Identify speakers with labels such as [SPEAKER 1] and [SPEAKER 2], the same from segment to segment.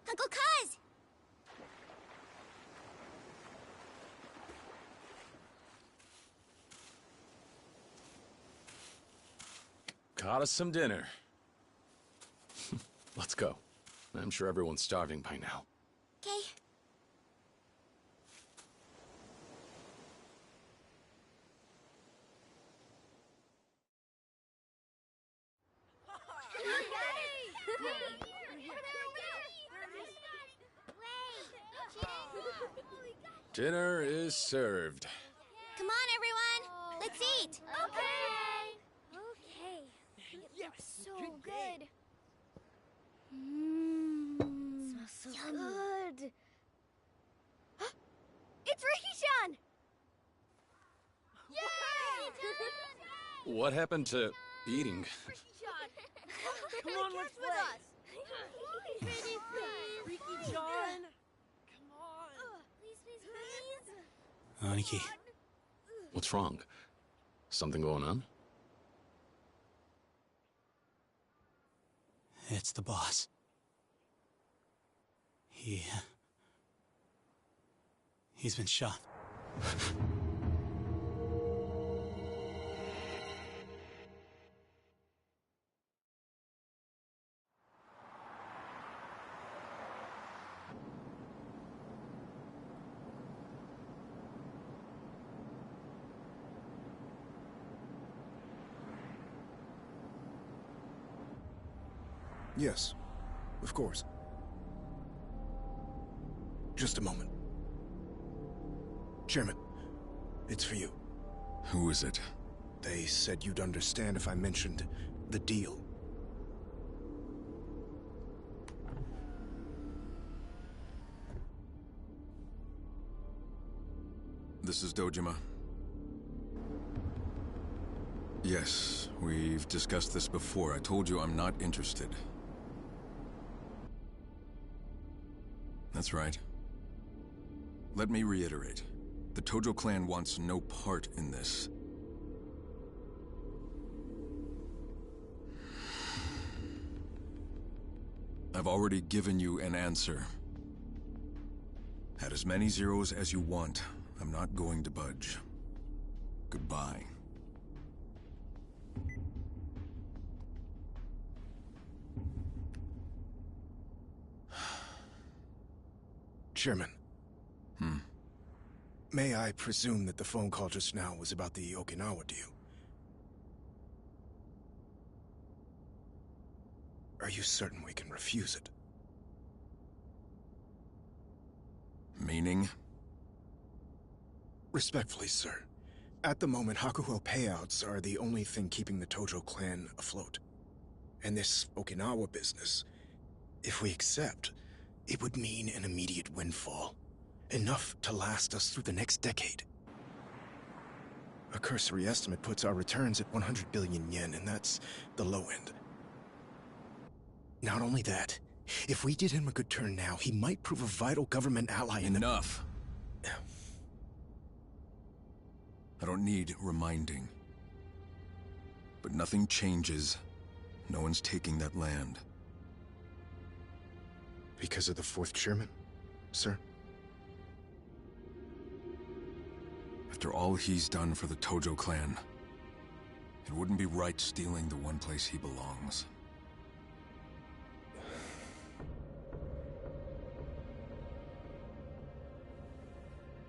[SPEAKER 1] Uncle Kaz!
[SPEAKER 2] Got us some dinner. Let's go. I'm sure everyone's starving by now.
[SPEAKER 1] Okay.
[SPEAKER 2] Dinner is served.
[SPEAKER 1] Come on, everyone! Let's eat!
[SPEAKER 3] Okay! Okay. It looks so good. Smells so good. It's Ricky-chan! Yay!
[SPEAKER 2] What happened to eating?
[SPEAKER 3] Come on, let's play. Baby, please. Ricky-chan. Come on. Please.
[SPEAKER 4] Aniki.
[SPEAKER 2] What's wrong? Something going on?
[SPEAKER 4] It's the boss. He's been shot.
[SPEAKER 5] Yes, of course. Just a moment. Chairman, it's for you.
[SPEAKER 6] Who is it?
[SPEAKER 5] They said you'd understand if I mentioned the deal.
[SPEAKER 6] This is Dojima. Yes, we've discussed this before. I told you I'm not interested. That's right. Let me reiterate. The Tojo clan wants no part in this. I've already given you an answer. Add as many zeros as you want. I'm not going to budge. Goodbye.
[SPEAKER 5] Chairman. May I presume that the phone call just now was about the Okinawa deal? Are you certain we can refuse it?
[SPEAKER 6] Meaning?
[SPEAKER 5] Respectfully, sir. At the moment, Hakuho payouts are the only thing keeping the Tojo clan afloat. And this Okinawa business, if we accept, it would mean an immediate windfall. Enough to last us through the next decade. A cursory estimate puts our returns at 100 billion yen, and that's the low end. Not only that, if we did him a good turn now, he might prove a vital government ally in the—
[SPEAKER 6] Enough! I don't need reminding. But nothing changes. No one's taking that land.
[SPEAKER 5] Because of the fourth chairman, sir?
[SPEAKER 6] After all he's done for the Tojo clan, it wouldn't be right stealing the one place he belongs.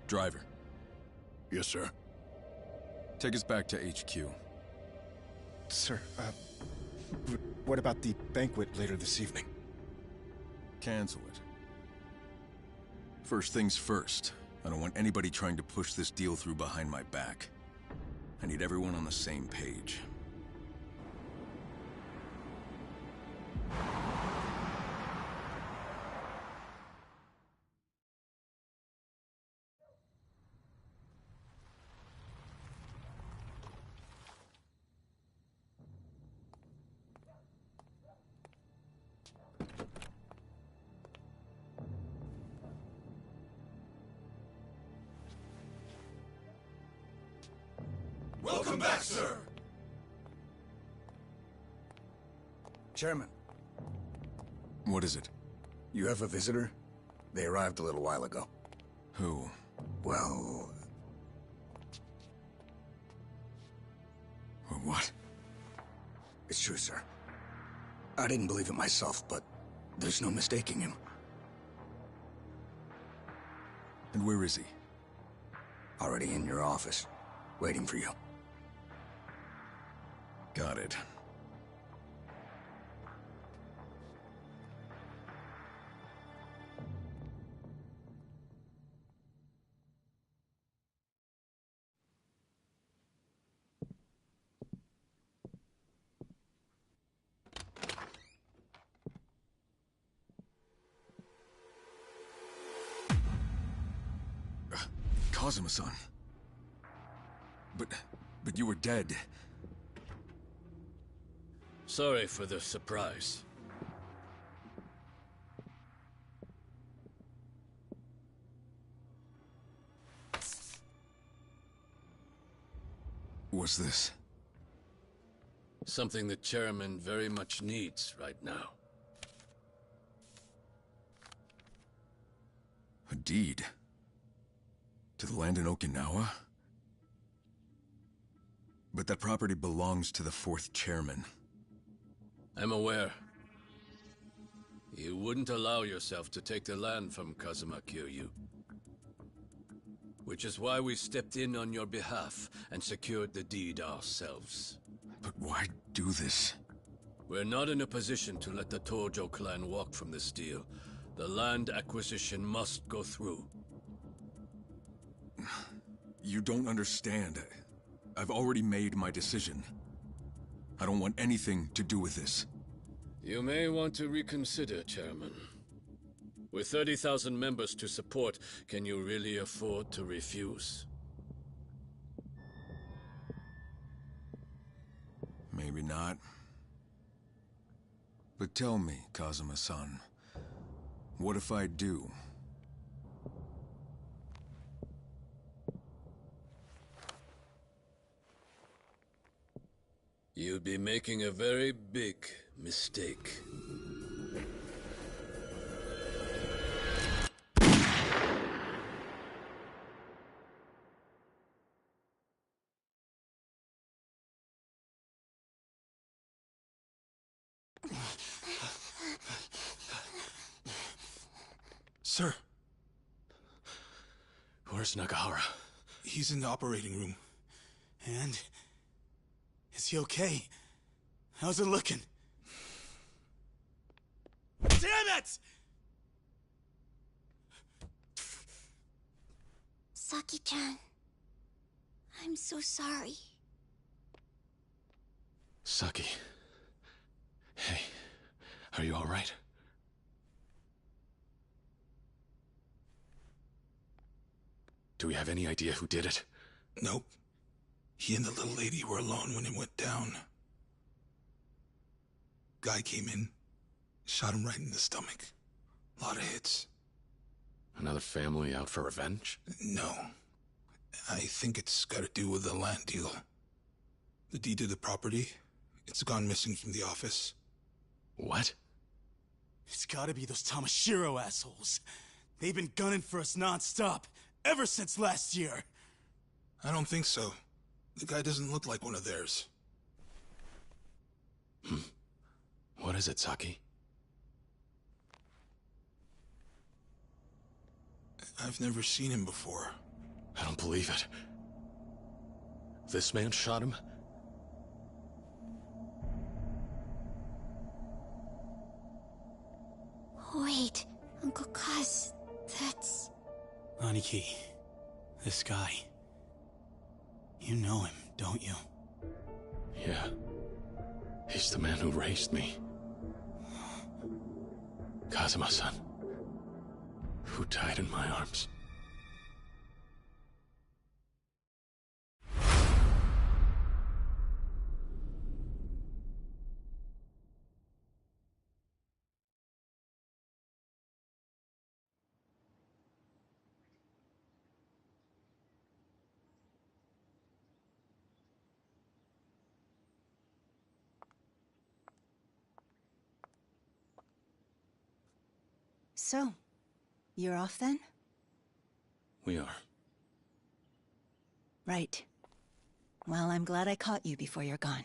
[SPEAKER 6] Driver.
[SPEAKER 7] Yes, sir.
[SPEAKER 6] Take us back to HQ.
[SPEAKER 5] Sir, what about the banquet later this evening?
[SPEAKER 6] Cancel it. First things first. I don't want anybody trying to push this deal through behind my back. I need everyone on the same page.
[SPEAKER 7] Welcome back, sir! Chairman,
[SPEAKER 6] What is it?
[SPEAKER 7] you have a visitor? They arrived a little while ago.
[SPEAKER 6] Who?
[SPEAKER 7] Well,
[SPEAKER 6] What?
[SPEAKER 7] it's true, sir. I didn't believe it myself, but there's no mistaking him.
[SPEAKER 6] And where is he?
[SPEAKER 7] Already in your office, waiting for you.
[SPEAKER 6] Got it. Kazuma-san. But you were dead.
[SPEAKER 8] Sorry for the surprise.
[SPEAKER 6] What's this?
[SPEAKER 8] Something the chairman very much needs right now.
[SPEAKER 6] A deed? To the land in Okinawa? But that property belongs to the fourth chairman.
[SPEAKER 8] I'm aware. You wouldn't allow yourself to take the land from Kazuma Kiryu. Which is why we stepped in on your behalf and secured the deed ourselves.
[SPEAKER 6] But why do this?
[SPEAKER 8] We're not in a position to let the Tojo clan walk from this deal. The land acquisition must go through.
[SPEAKER 6] You don't understand. I've already made my decision. I don't want anything to do with this.
[SPEAKER 8] You may want to reconsider, Chairman. With 30,000 members to support, can you really afford to refuse?
[SPEAKER 6] Maybe not. But tell me, Kazuma-san, what if I do?
[SPEAKER 8] You'd be making a very big mistake.
[SPEAKER 4] Sir,
[SPEAKER 2] Where's Nagahara?
[SPEAKER 4] he's in the operating room. And... is he okay? How's it looking? Damn it!
[SPEAKER 1] Saki-chan, I'm so sorry.
[SPEAKER 2] Saki. Hey, are you alright? Do we have any idea who did it?
[SPEAKER 4] Nope. He and the little lady were alone when it went down. Guy came in, shot him right in the stomach. A lot of hits.
[SPEAKER 2] Another family out for revenge?
[SPEAKER 4] No. I think it's got to do with the land deal. The deed to the property, it's gone missing from the office.
[SPEAKER 2] What?
[SPEAKER 9] It's gotta be those Tamashiro assholes. They've been gunning for us non-stop, ever since last year.
[SPEAKER 4] I don't think so. The guy doesn't look like one of theirs.
[SPEAKER 2] What is it, Saki?
[SPEAKER 4] I've never seen him before.
[SPEAKER 2] I don't believe it. This man shot him?
[SPEAKER 1] Wait, Uncle Kaz, that's...
[SPEAKER 9] Aniki, this guy. You know him, don't you?
[SPEAKER 2] Yeah. He's the man who raised me. Kazuma-san. Who died in my arms.
[SPEAKER 10] So, you're off then?
[SPEAKER 2] We are.
[SPEAKER 10] Right. Well, I'm glad I caught you before you're gone.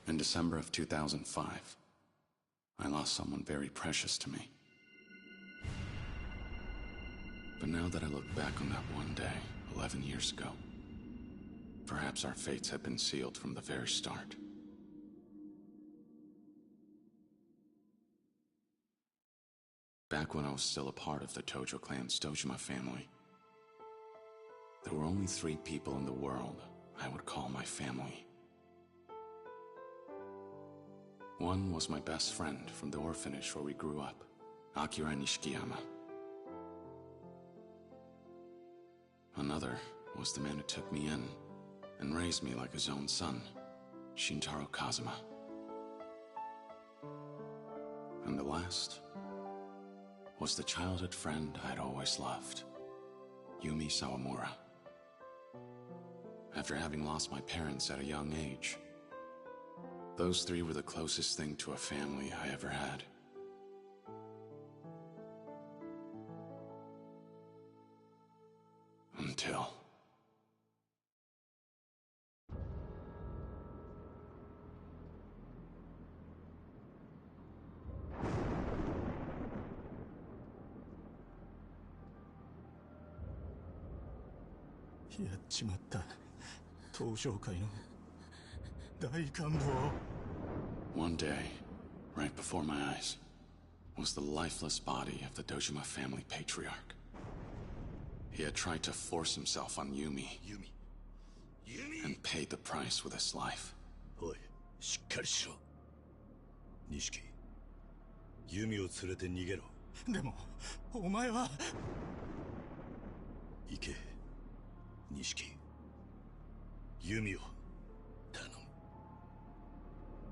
[SPEAKER 2] In December of 2005, I lost someone very precious to me. But now that I look back on that one day, 11 years ago, perhaps our fates had been sealed from the very start. Back when I was still a part of the Tojo clan's Dojima family, there were only 3 people in the world I would call my family. One was my best friend from the orphanage where we grew up, Akira Nishikiyama. Another was the man who took me in and raised me like his own son, Shintaro Kazuma. And the last was the childhood friend I'd always loved, Yumi Sawamura. After having lost my parents at a young age, those 3 were the closest thing to a family I ever had. Until... One day, right before my eyes, was the lifeless body of the Dojima family patriarch. He had tried to force himself on Yumi, and paid the price with his life.
[SPEAKER 11] Oi, しっかりしろ。錦、弓を連れて逃げろ。
[SPEAKER 9] でも、お前は。
[SPEAKER 11] 行け、錦。弓を頼む。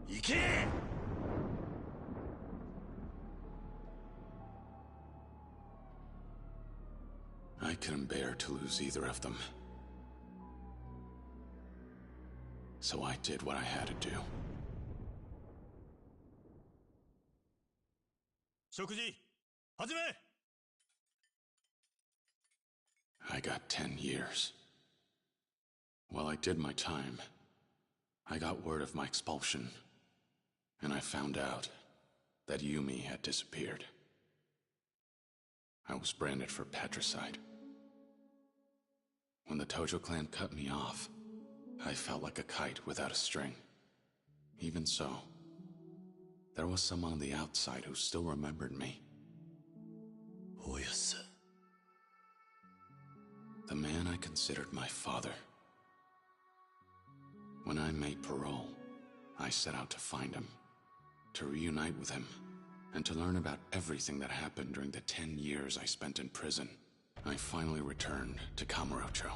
[SPEAKER 11] 行け！
[SPEAKER 2] I couldn't bear to lose either of them. So I did what I had to do.
[SPEAKER 11] 食事、始め！
[SPEAKER 2] I got 10 years. While I did my time, I got word of my expulsion, and I found out that Yumi had disappeared. I was branded for patricide. When the Tojo clan cut me off, I felt like a kite without a string. Even so, there was someone on the outside who still remembered me.
[SPEAKER 11] Oyasa.
[SPEAKER 2] The man I considered my father. When I made parole, I set out to find him, to reunite with him, and to learn about everything that happened during the 10 years I spent in prison. I finally returned to Kamurocho.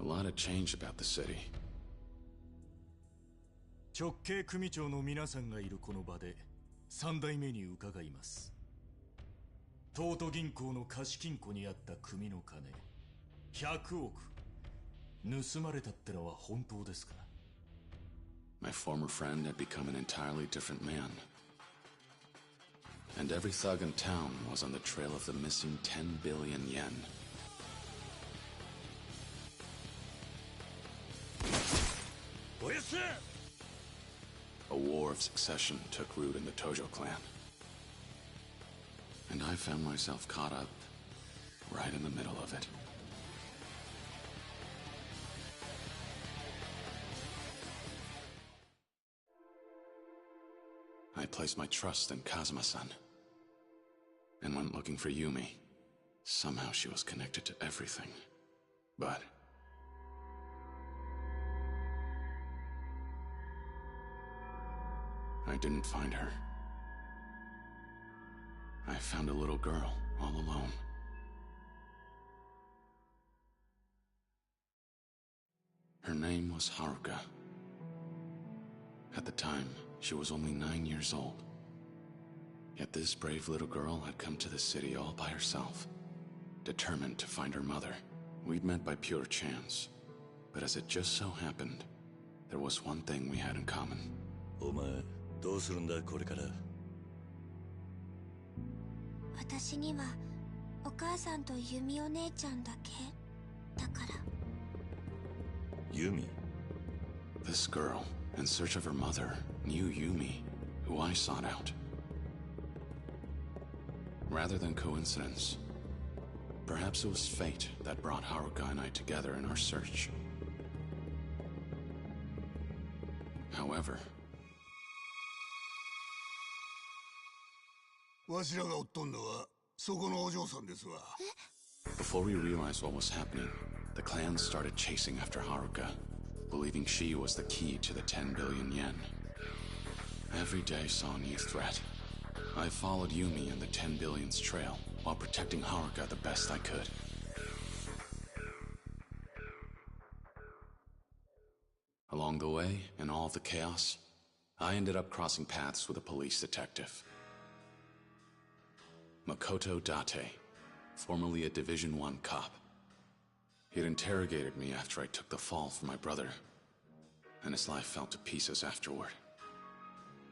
[SPEAKER 2] A lot had changed about the city.
[SPEAKER 11] 直系組長の皆さんがいるこの場で3代目に伺います。東都銀行の貸金庫にあった組の金100億盗まれたってのは本当ですか？
[SPEAKER 2] My former friend had become an entirely different man. And every thug in town was on the trail of the missing 10 billion yen. A war of succession took root in the Tojo clan. And I found myself caught up right in the middle of it. I placed my trust in Kazuma-san and went looking for Yumi. Somehow she was connected to everything. But I didn't find her. I found a little girl all alone. Her name was Haruka. At the time, she was only 9 years old. Yet this brave little girl had come to the city all by herself, determined to find her mother. We'd met by pure chance, but as it just so happened, there was one thing we had in common.
[SPEAKER 12] お前、どうするんだこれから。
[SPEAKER 1] 私にはお母さんとユミお姉ちゃんだけだから。
[SPEAKER 12] Yumi?
[SPEAKER 2] This girl, in search of her mother, knew Yumi, who I sought out. Rather than coincidence, perhaps it was fate that brought Haruka and I together in our search. However, before we realized what was happening, the clan started chasing after Haruka, believing she was the key to the 10 billion yen. Every day saw a new threat. I followed Yumi in the 10 billion's trail, while protecting Haruka the best I could. Along the way, in all the chaos, I ended up crossing paths with a police detective. Makoto Date, formerly a Division 1 cop. He had interrogated me after I took the fall for my brother, and his life fell to pieces afterward.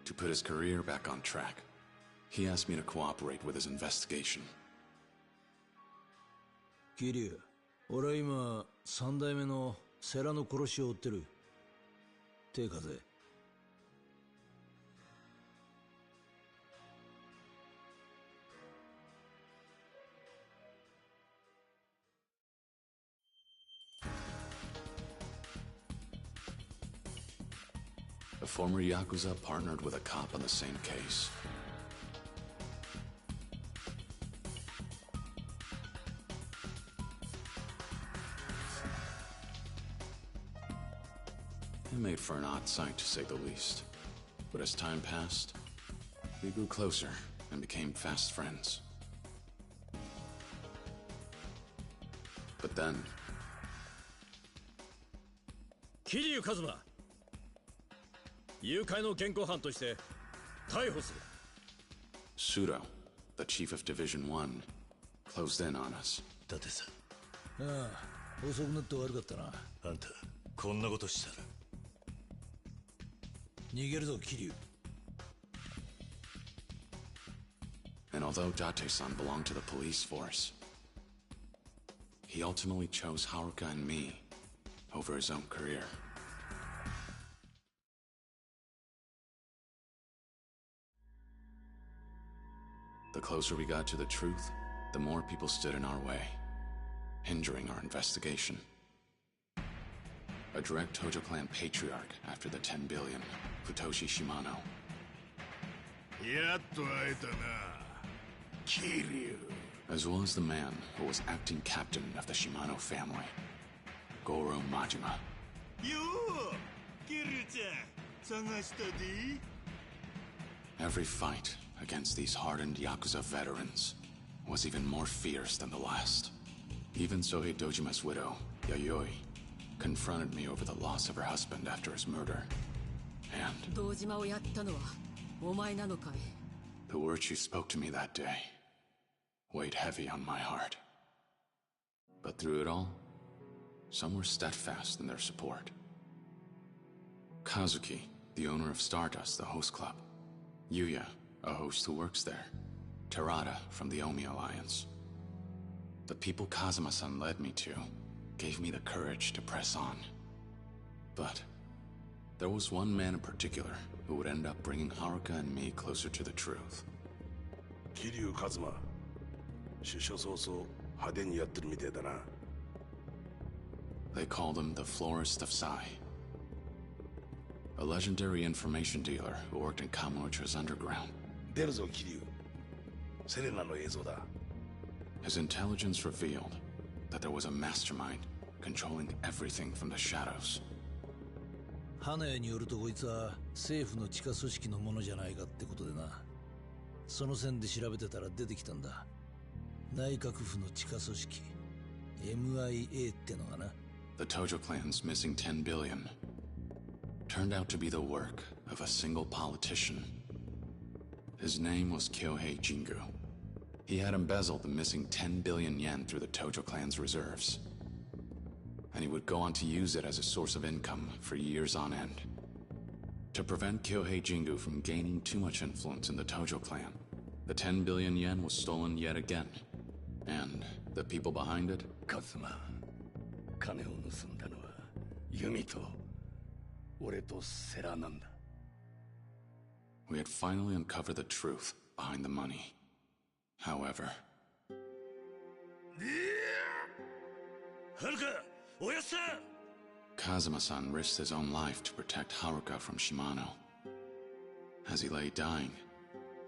[SPEAKER 2] To put his career back on track, he asked me to cooperate with his investigation.
[SPEAKER 13] Kiryu, 俺は今三代目の世良の殺しを追ってる。手風。
[SPEAKER 2] A former Yakuza partnered with a cop on the same case. It made for an odd sight, to say the least. But as time passed, we grew closer and became fast friends. But then...
[SPEAKER 8] Kiryu Kazuma! 誘拐の現行犯として逮捕する。
[SPEAKER 2] Sudo, the chief of Division 1, closed in on us.
[SPEAKER 12] だってさ。
[SPEAKER 13] ああ、遅くなって悪かったな。
[SPEAKER 12] あんた、こんなことしたら。
[SPEAKER 13] 逃げるぞ、桐生。
[SPEAKER 2] And although Date-san belonged to the police force, he ultimately chose Haruka and me over his own career. The closer we got to the truth, the more people stood in our way, hindering our investigation. A direct Tojo clan patriarch after the 10 billion, Futoshi Shimano. As well as the man who was acting captain of the Shimano family, Goro Majima. Every fight against these hardened Yakuza veterans was even more fierce than the last. Even Sohei Dojima's widow, Yayoi, confronted me over the loss of her husband after his murder. And the words you spoke to me that day weighed heavy on my heart. But through it all, some were steadfast in their support. Kazuki, the owner of Stardust, the host club. Yuya, a host who works there. Terada from the Omi Alliance. The people Kazuma-san led me to gave me the courage to press on. But there was one man in particular who would end up bringing Haruka and me closer to the truth.
[SPEAKER 14] Kiryu Kazuma. 出所早々派手にやってるみてえだな。
[SPEAKER 2] They called him the Florist of Sai. A legendary information dealer who worked in Kamurocho's underground.
[SPEAKER 14] 出るぞ、Kiryu。セレナの映像だ。
[SPEAKER 2] His intelligence revealed that there was a mastermind controlling everything from the shadows.
[SPEAKER 13] 花屋によるとこいつは政府の地下組織のものじゃないかってことでな。その線で調べてたら出てきたんだ。内閣府の地下組織 MIA ってのがな。
[SPEAKER 2] The Tojo clan's missing 10 billion turned out to be the work of a single politician. His name was Kyohei Jingu. He had embezzled the missing 10 billion yen through the Tojo clan's reserves. And he would go on to use it as a source of income for years on end. To prevent Kyohei Jingu from gaining too much influence in the Tojo clan, the 10 billion yen was stolen yet again. And the people behind it?
[SPEAKER 12] Kazuma, 金を盗んだのはユミと俺とセラなんだ。
[SPEAKER 2] We had finally uncovered the truth behind the money. However...
[SPEAKER 12] Haruka! Oya-san!
[SPEAKER 2] Kazuma-san risked his own life to protect Haruka from Shimano. As he lay dying,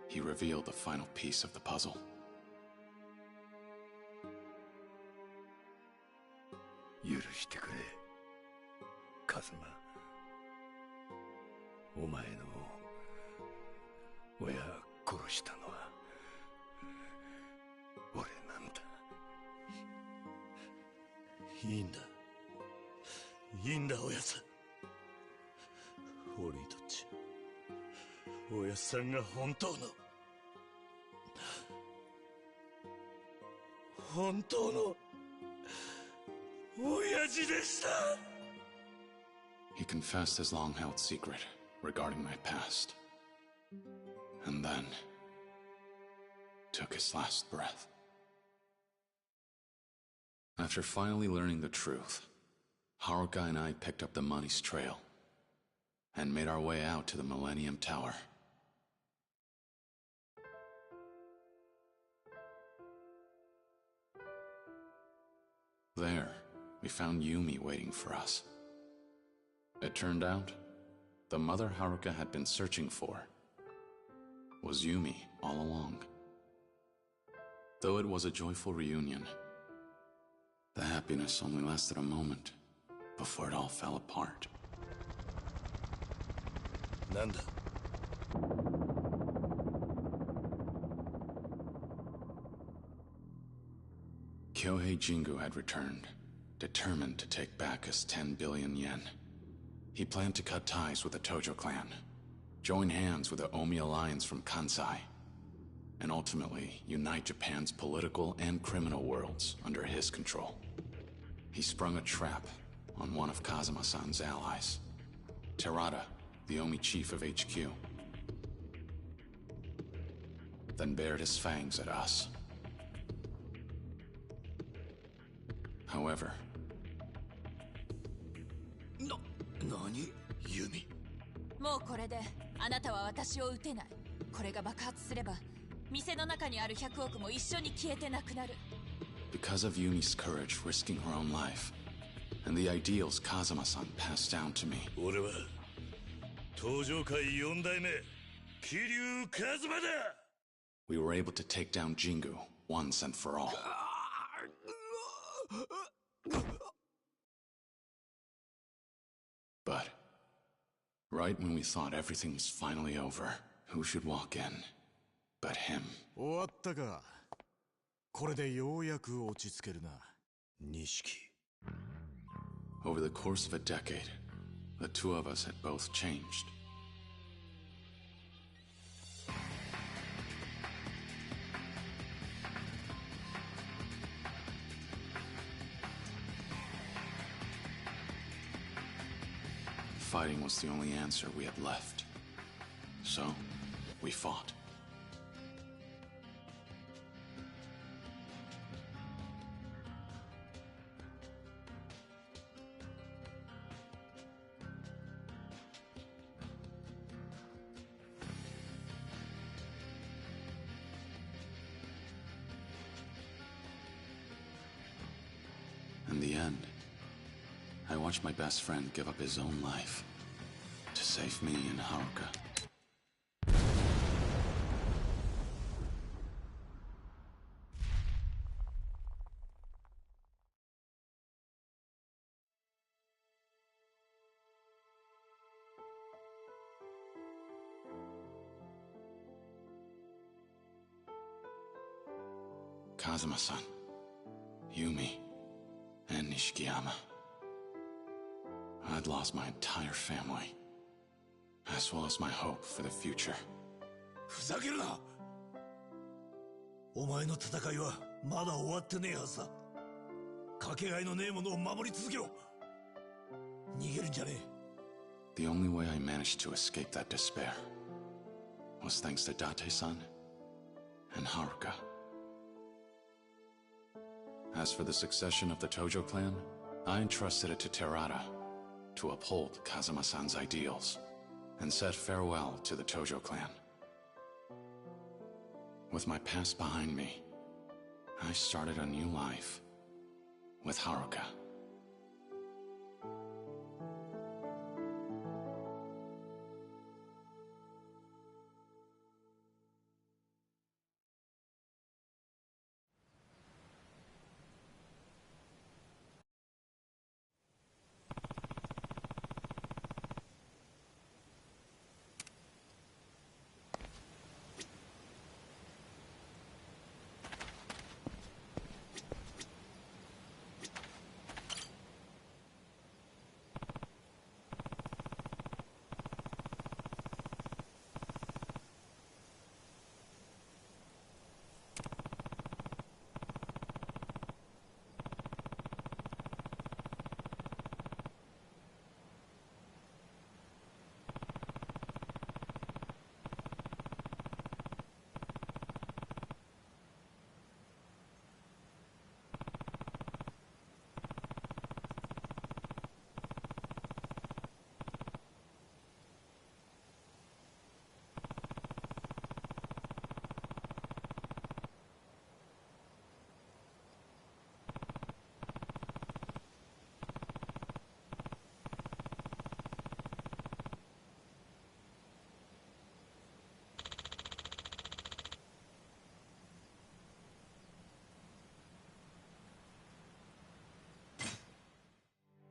[SPEAKER 2] he revealed the final piece of the puzzle.
[SPEAKER 12] 許してくれ、カズマ。お前の親殺したのは俺なんだ。いいんだ。いいんだ、おやさん。俺にとっちゃ、おやさんが本当の親父でした。
[SPEAKER 2] He confessed his long-held secret regarding my past. And then... took his last breath. After finally learning the truth, Haruka and I picked up the money's trail and made our way out to the Millennium Tower. There, we found Yumi waiting for us. It turned out, the mother Haruka had been searching for was Yumi all along. Though it was a joyful reunion, the happiness only lasted a moment before it all fell apart.
[SPEAKER 12] なんだ?
[SPEAKER 2] Kyohei Jingu had returned, determined to take back his 10 billion yen. He planned to cut ties with the Tojo clan, join hands with the Omi Alliance from Kansai, and ultimately unite Japan's political and criminal worlds under his control. He sprung a trap on one of Kazuma-san's allies, Terada, the Omi chief of HQ, then bared his fangs at us. However...
[SPEAKER 12] 何? Yumi?
[SPEAKER 15] もうこれであなたは私を撃てない。これが爆発すれば店の中にある100億も一緒に消えてなくなる。
[SPEAKER 2] Because of Yumi's courage risking her own life, and the ideals Kazuma-san passed down to me.
[SPEAKER 12] 俺は東上界4代目桐生一馬だ。
[SPEAKER 2] We were able to take down Jingu once and for all. But right when we thought everything was finally over, who should walk in but him?
[SPEAKER 11] 終わったか。これでようやく落ち着けるな。錦。
[SPEAKER 2] Over the course of a decade, the two of us had both changed. Fighting was the only answer we had left. So, we fought. watched my best friend give up his own life to save me and Haruka. Kazuma-san, Yumi, and Nishikiyama. I'd lost my entire family, as well as my hope for the future.
[SPEAKER 13] ふざけるな。お前の戦いはまだ終わってねえはずだ。かけがえのねえものを守り続けろ。逃げるんじゃねえ。
[SPEAKER 2] The only way I managed to escape that despair was thanks to Date-san and Haruka. As for the succession of the Tojo clan, I entrusted it to Terada to uphold Kazuma-san's ideals and said farewell to the Tojo clan. With my past behind me, I started a new life with Haruka.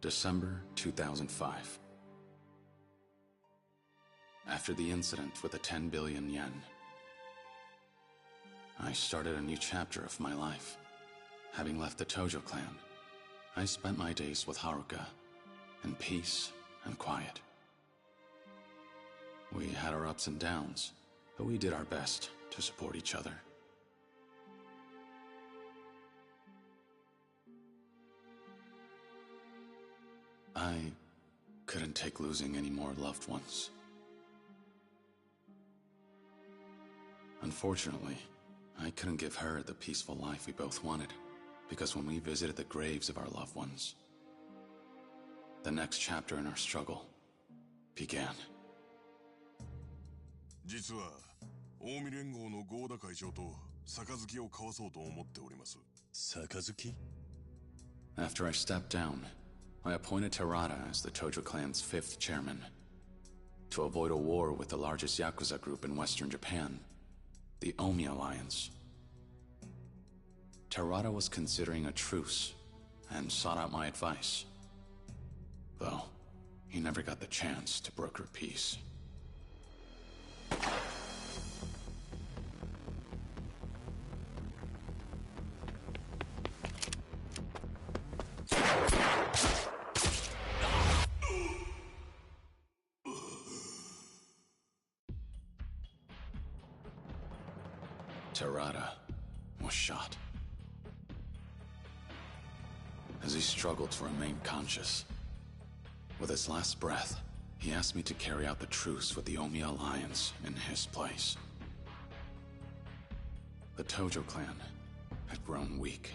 [SPEAKER 2] December 2005. After the incident with the 10 billion yen, I started a new chapter of my life. Having left the Tojo clan, I spent my days with Haruka in peace and quiet. We had our ups and downs, but we did our best to support each other. I couldn't take losing any more loved ones. Unfortunately, I couldn't give her the peaceful life we both wanted, because when we visited the graves of our loved ones, the next chapter in our struggle began.
[SPEAKER 14] 実は、近江連合の合田会長と杯を交わそうと思っております。杯?
[SPEAKER 2] After I stepped down, I appointed Terada as the Tojo clan's 5th chairman. To avoid a war with the largest Yakuza group in Western Japan, the Omi Alliance. Terada was considering a truce and sought out my advice. Though, he never got the chance to broker peace. Terada was shot. As he struggled to remain conscious, with his last breath, he asked me to carry out the truce with the Omi Alliance in his place. The Tojo clan had grown weak,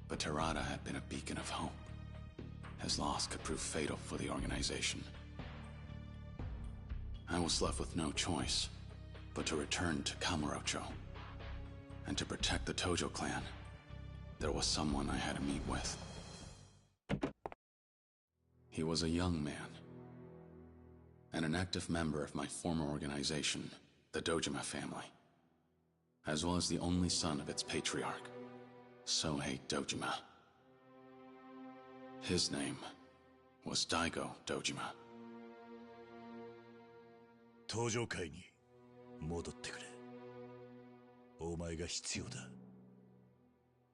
[SPEAKER 2] but Terada had been a beacon of hope. His loss could prove fatal for the organization. I was left with no choice but to return to Kamurocho. And to protect the Tojo clan, there was someone I had to meet with. He was a young man, and an active member of my former organization, the Dojima family, as well as the only son of its patriarch, Sohei Dojima. His name was Daigo Dojima.
[SPEAKER 12] 登場会に戻ってくれ。お前が必要だ。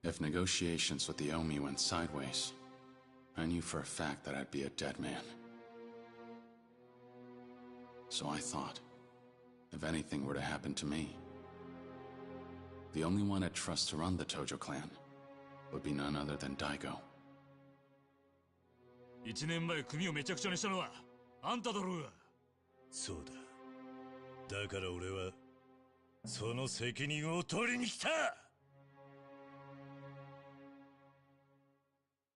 [SPEAKER 2] If negotiations with the Omi went sideways, I knew for a fact that I'd be a dead man. So I thought, if anything were to happen to me, the only one I'd trust to run the Tojo clan would be none other than Daigo.
[SPEAKER 11] 1年前組をめちゃくちゃにしたのはあんただろうが。
[SPEAKER 12] そうだ。だから俺はその責任を取りに来た。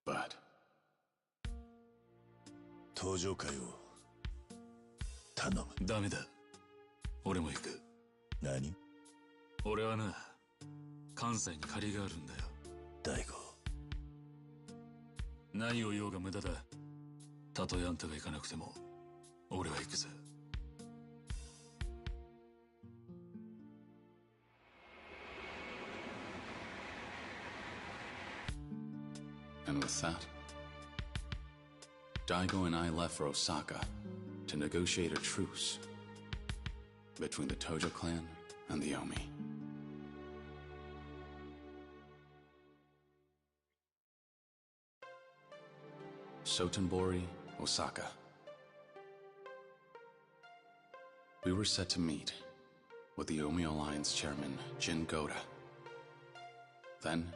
[SPEAKER 2] But
[SPEAKER 12] 登場会を頼む。
[SPEAKER 11] ダメだ。俺も行く。
[SPEAKER 12] 何？
[SPEAKER 11] 俺はな、関西に借りがあるんだよ。
[SPEAKER 12] 大悟。
[SPEAKER 11] 何を言おうが無駄だ。たとえあんたが行かなくても、俺は行くぜ。
[SPEAKER 2] And with that, Daigo and I left for Osaka to negotiate a truce between the Tojo clan and the Omi. Sotenbori, Osaka. We were set to meet with the Omi Alliance chairman, Jin Goda. Then,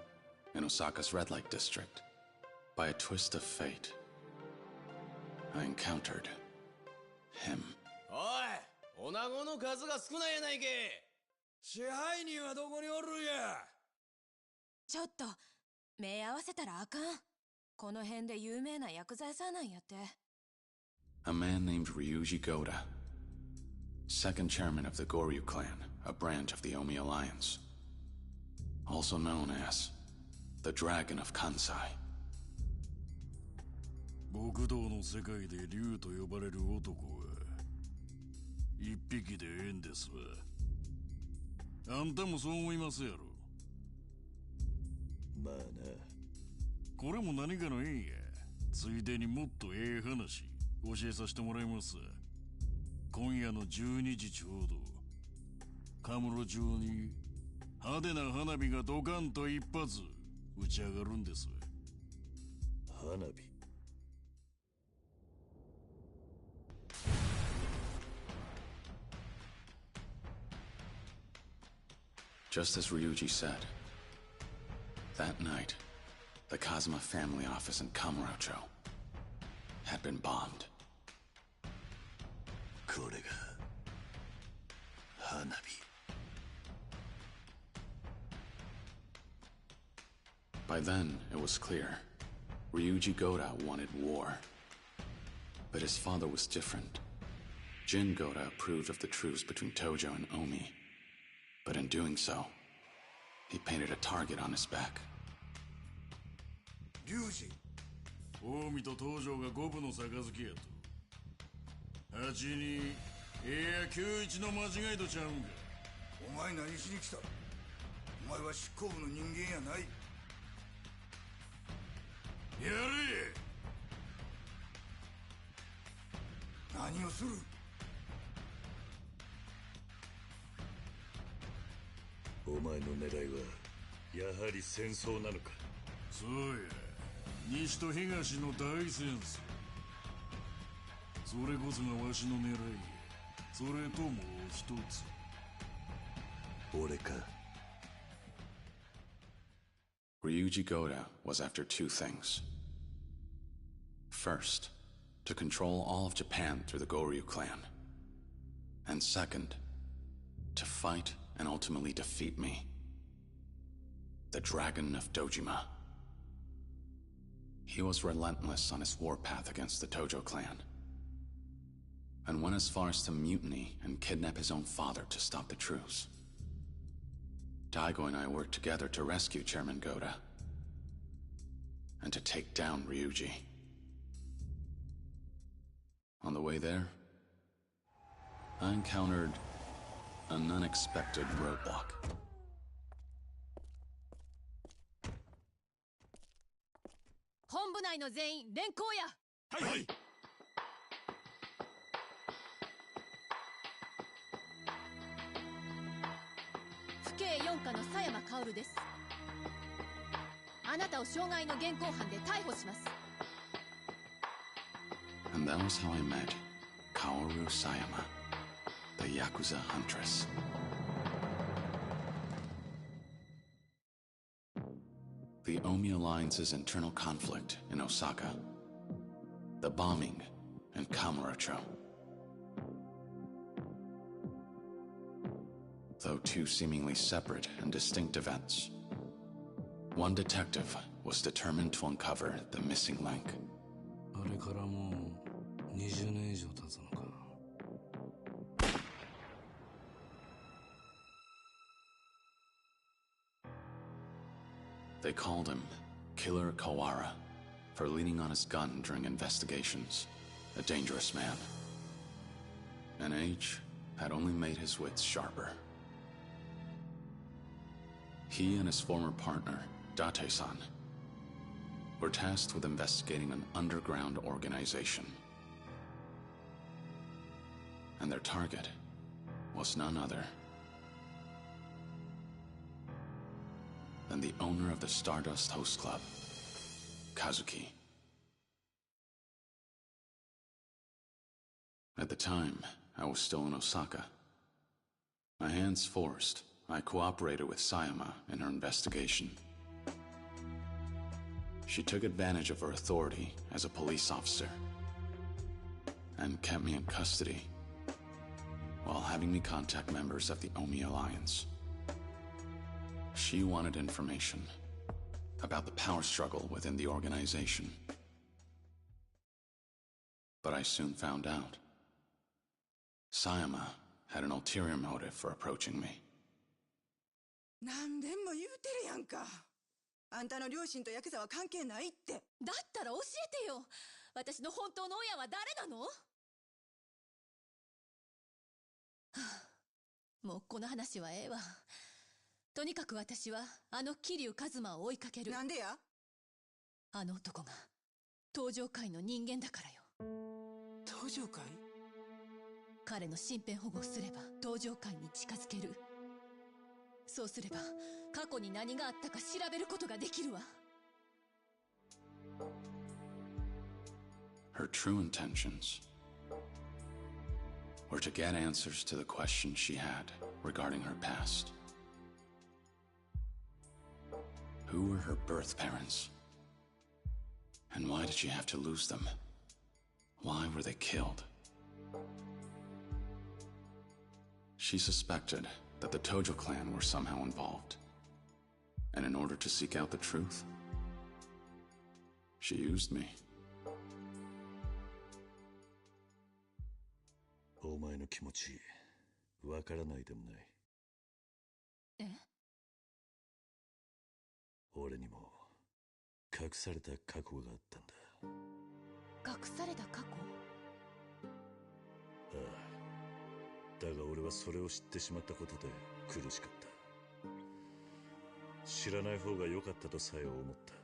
[SPEAKER 2] in Osaka's red light district, by a twist of fate, I encountered him.
[SPEAKER 16] おい、女子の数が少ないやないけ。支配人はどこにおるんや。
[SPEAKER 15] ちょっと、目合わせたらあかん。この辺で有名な薬剤師なんやって。
[SPEAKER 2] A man named Ryuji Goda, second chairman of the Goryu clan, a branch of the Omi Alliance, also known as the Dragon of Kansai.
[SPEAKER 12] 極道の世界で竜と呼ばれる男は一匹でええんですわ。あんたもそう思いますやろ。まあな。これも何かの縁や。ついでにもっとええ話教えさせてもらいます。今夜の12時ちょうどカムロ町に派手な花火がドカンと一発打ち上がるんです。花火。
[SPEAKER 2] Just as Ryuji said, that night, the Kazuma family office in Kamurocho had been bombed.
[SPEAKER 12] これが花火。
[SPEAKER 2] By then, it was clear. Ryuji Goda wanted war. But his father was different. Jin Goda approved of the truce between Tojo and Omi. But in doing so, he painted a target on his back.
[SPEAKER 12] 龍二、近江と東条が五分の杯やと。8に、いや91の間違いとちゃうんか。
[SPEAKER 7] お前何しに来た？お前は執行部の人間やない。
[SPEAKER 12] やれ！
[SPEAKER 7] 何をする？
[SPEAKER 12] お前の狙いはやはり戦争なのか。そうや、西と東の大戦争。それこそがわしの狙いや。それともう一つ。俺か。
[SPEAKER 2] Ryuji Goda was after two things. First, to control all of Japan through the Goryu clan. And second, to fight and ultimately defeat me. The Dragon of Dojima. He was relentless on his warpath against the Tojo clan, and went as far as to mutiny and kidnap his own father to stop the truce. Daigo and I worked together to rescue Chairman Goda, and to take down Ryuji. On the way there, I encountered an unexpected roadblock.
[SPEAKER 15] 本部内の全員連行や。
[SPEAKER 14] はい。
[SPEAKER 15] 府警4課の佐山薫です。あなたを傷害の現行犯で逮捕します。
[SPEAKER 2] And that was how I met Kaoru Sayama, the Yakuza huntress. The Omi Alliance's internal conflict in Osaka. The bombing in Kamurocho. Though two seemingly separate and distinct events, one detective was determined to uncover the missing link.
[SPEAKER 13] あれからもう20年以上経つのか。
[SPEAKER 2] They called him Killer Kawara for leaning on his gun during investigations. A dangerous man. An age had only made his wits sharper. He and his former partner, Date-san, were tasked with investigating an underground organization. And their target was none other than the owner of the Stardust Host Club, Kazuki. At the time, I was still in Osaka. My hands forced, I cooperated with Sayama in her investigation. She took advantage of her authority as a police officer and kept me in custody while having me contact members of the Omi Alliance. She wanted information about the power struggle within the organization. But I soon found out. Sayama had an ulterior motive for approaching me.
[SPEAKER 17] 何でも言うてるやんか。あんたの両親とヤクザは関係ないって。
[SPEAKER 15] だったら教えてよ。私の本当の親は誰なの？はあ、もうこの話はええわ。とにかく私はあの桐生一馬を追いかける。
[SPEAKER 17] なんでや？
[SPEAKER 15] あの男が登場界の人間だからよ。
[SPEAKER 17] 登場界？
[SPEAKER 15] 彼の身辺保護をすれば登場界に近づける。そうすれば過去に何があったか調べることができるわ。
[SPEAKER 2] Her true intentions were to get answers to the questions she had regarding her past. Who were her birth parents? And why did she have to lose them? Why were they killed? She suspected that the Tojo clan were somehow involved. And in order to seek out the truth, she used me.
[SPEAKER 12] お前の気持ち、わからないでもない。
[SPEAKER 15] え？
[SPEAKER 12] 俺にも隠された過去があったんだ。
[SPEAKER 15] 隠された過去？
[SPEAKER 12] ああ。だが俺はそれを知ってしまったことで苦しかった。知らない方が良かったとさえ思った。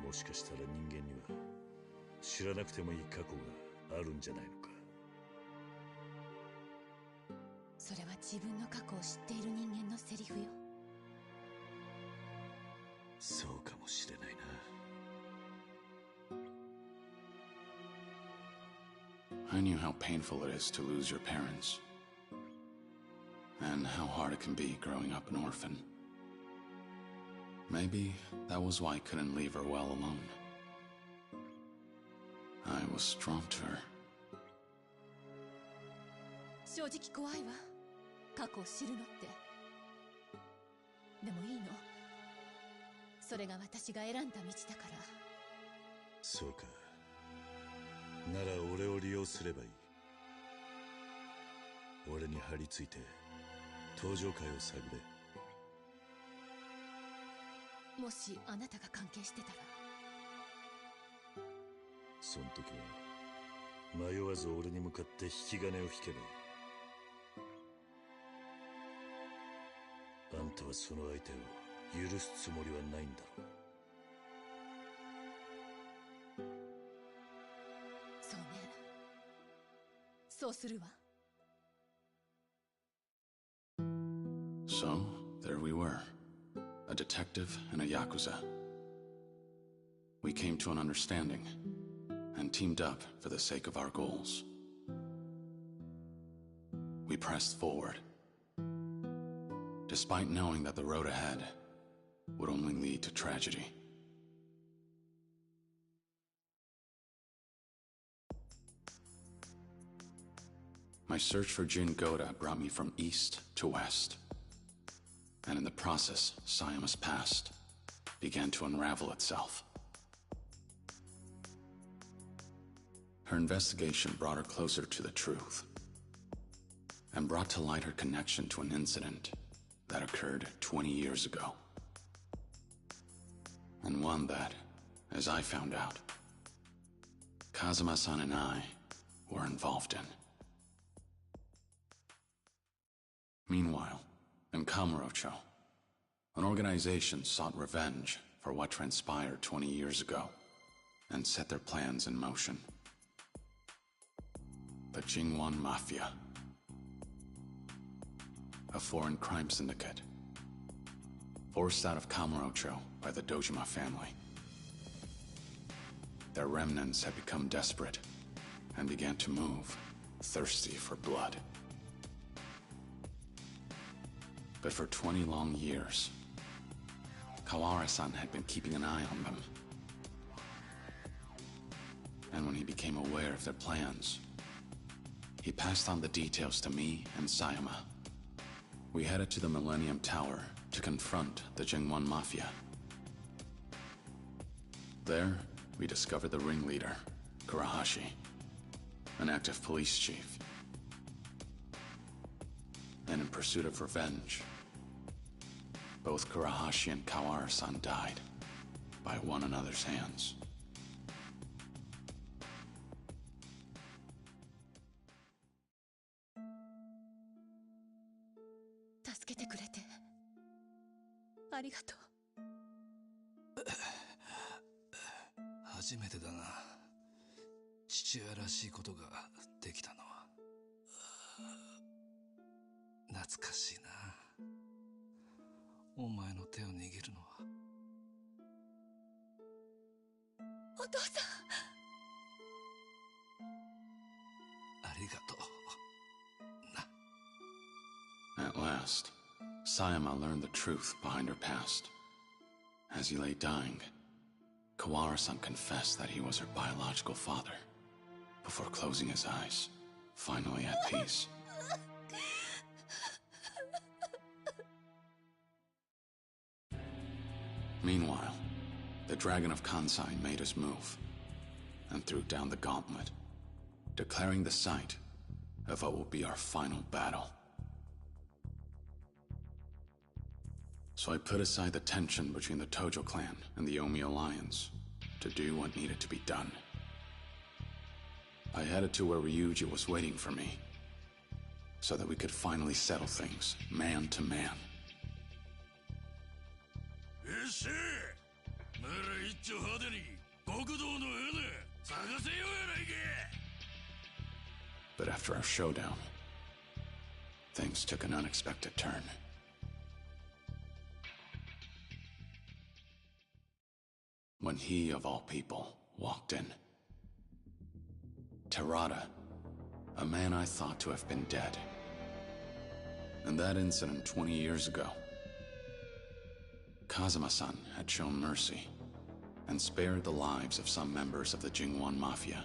[SPEAKER 12] もしかしたら人間には知らなくてもいい過去があるんじゃないのか。
[SPEAKER 15] それは自分の過去を知っている人間のセリフよ。
[SPEAKER 12] そうかもしれないな。
[SPEAKER 2] I knew how painful it is to lose your parents, and how hard it can be growing up an orphan. Maybe that was why I couldn't leave her well alone. I was drawn to her.
[SPEAKER 15] 正直怖いわ。過去を知るのって。でもいいの。それが私が選んだ道だから。
[SPEAKER 12] そうか。なら俺を利用すればいい。俺に張り付いて登場界を探れ。
[SPEAKER 15] もしあなたが関係してたら。
[SPEAKER 12] そん時は迷わず俺に向かって引き金を引けばいい。あんたはその相手を許すつもりはないんだろう。
[SPEAKER 15] そうね。そうするわ。
[SPEAKER 2] So, there we were. A detective and a Yakuza. We came to an understanding and teamed up for the sake of our goals. We pressed forward, despite knowing that the road ahead would only lead to tragedy. My search for Jin Goda brought me from east to west. And in the process, Sayama's past began to unravel itself. Her investigation brought her closer to the truth, and brought to light her connection to an incident that occurred 20 years ago. And one that, as I found out, Kazuma-san and I were involved in. Meanwhile, in Kamurocho, an organization sought revenge for what transpired 20 years ago and set their plans in motion. The Jingwan Mafia, a foreign crime syndicate, forced out of Kamurocho by the Dojima family. Their remnants had become desperate and began to move, thirsty for blood. But for 20 long years, Kawara-san had been keeping an eye on them. And when he became aware of their plans, he passed on the details to me and Sayama. We headed to the Millennium Tower to confront the Jingwan Mafia. There, we discovered the ringleader, Kurahashi, an active police chief. And in pursuit of revenge, both Kurahashi and Kawara-san died by one another's hands. At last, Sayama learned the truth behind her past. As he lay dying, Kawara-san confessed that he was her biological father, before closing his eyes, finally at peace. Meanwhile, the Dragon of Kansai made his move, and threw down the gauntlet, declaring the site of what will be our final battle. So I put aside the tension between the Tojo clan and the Omi alliance to do what needed to be done. I headed to where Ryuji was waiting for me, so that we could finally settle things, man to man. But after our showdown, things took an unexpected turn. When he, of all people, walked in. Terada, a man I thought to have been dead. In that incident 20 years ago, Kazuma-san had shown mercy and spared the lives of some members of the Jingwan Mafia.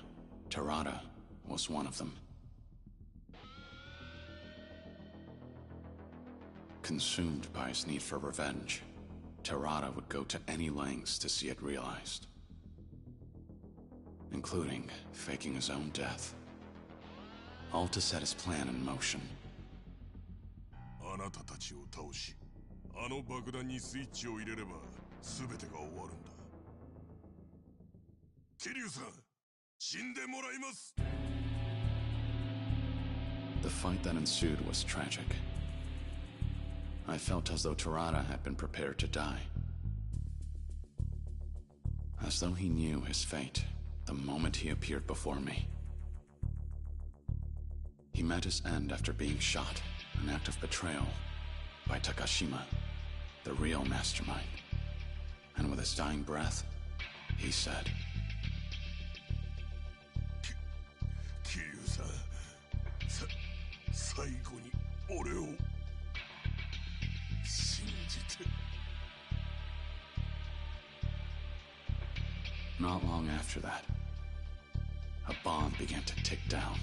[SPEAKER 2] Terada was one of them. Consumed by his need for revenge, Terada would go to any lengths to see it realized, including faking his own death, all to set his plan in motion.
[SPEAKER 14] あなたたちを倒し、あの爆弾にスイッチを入れれば全てが終わるんだ。桐生さん、死んでもらいます。
[SPEAKER 2] The fight that ensued was tragic. I felt as though Terada had been prepared to die. As though he knew his fate the moment he appeared before me. He met his end after being shot, an act of betrayal, by Takashima, the real mastermind. And with his dying breath, he said,
[SPEAKER 14] Kiryu-san, 最後に俺を信じて。
[SPEAKER 2] Not long after that, a bomb began to tick down.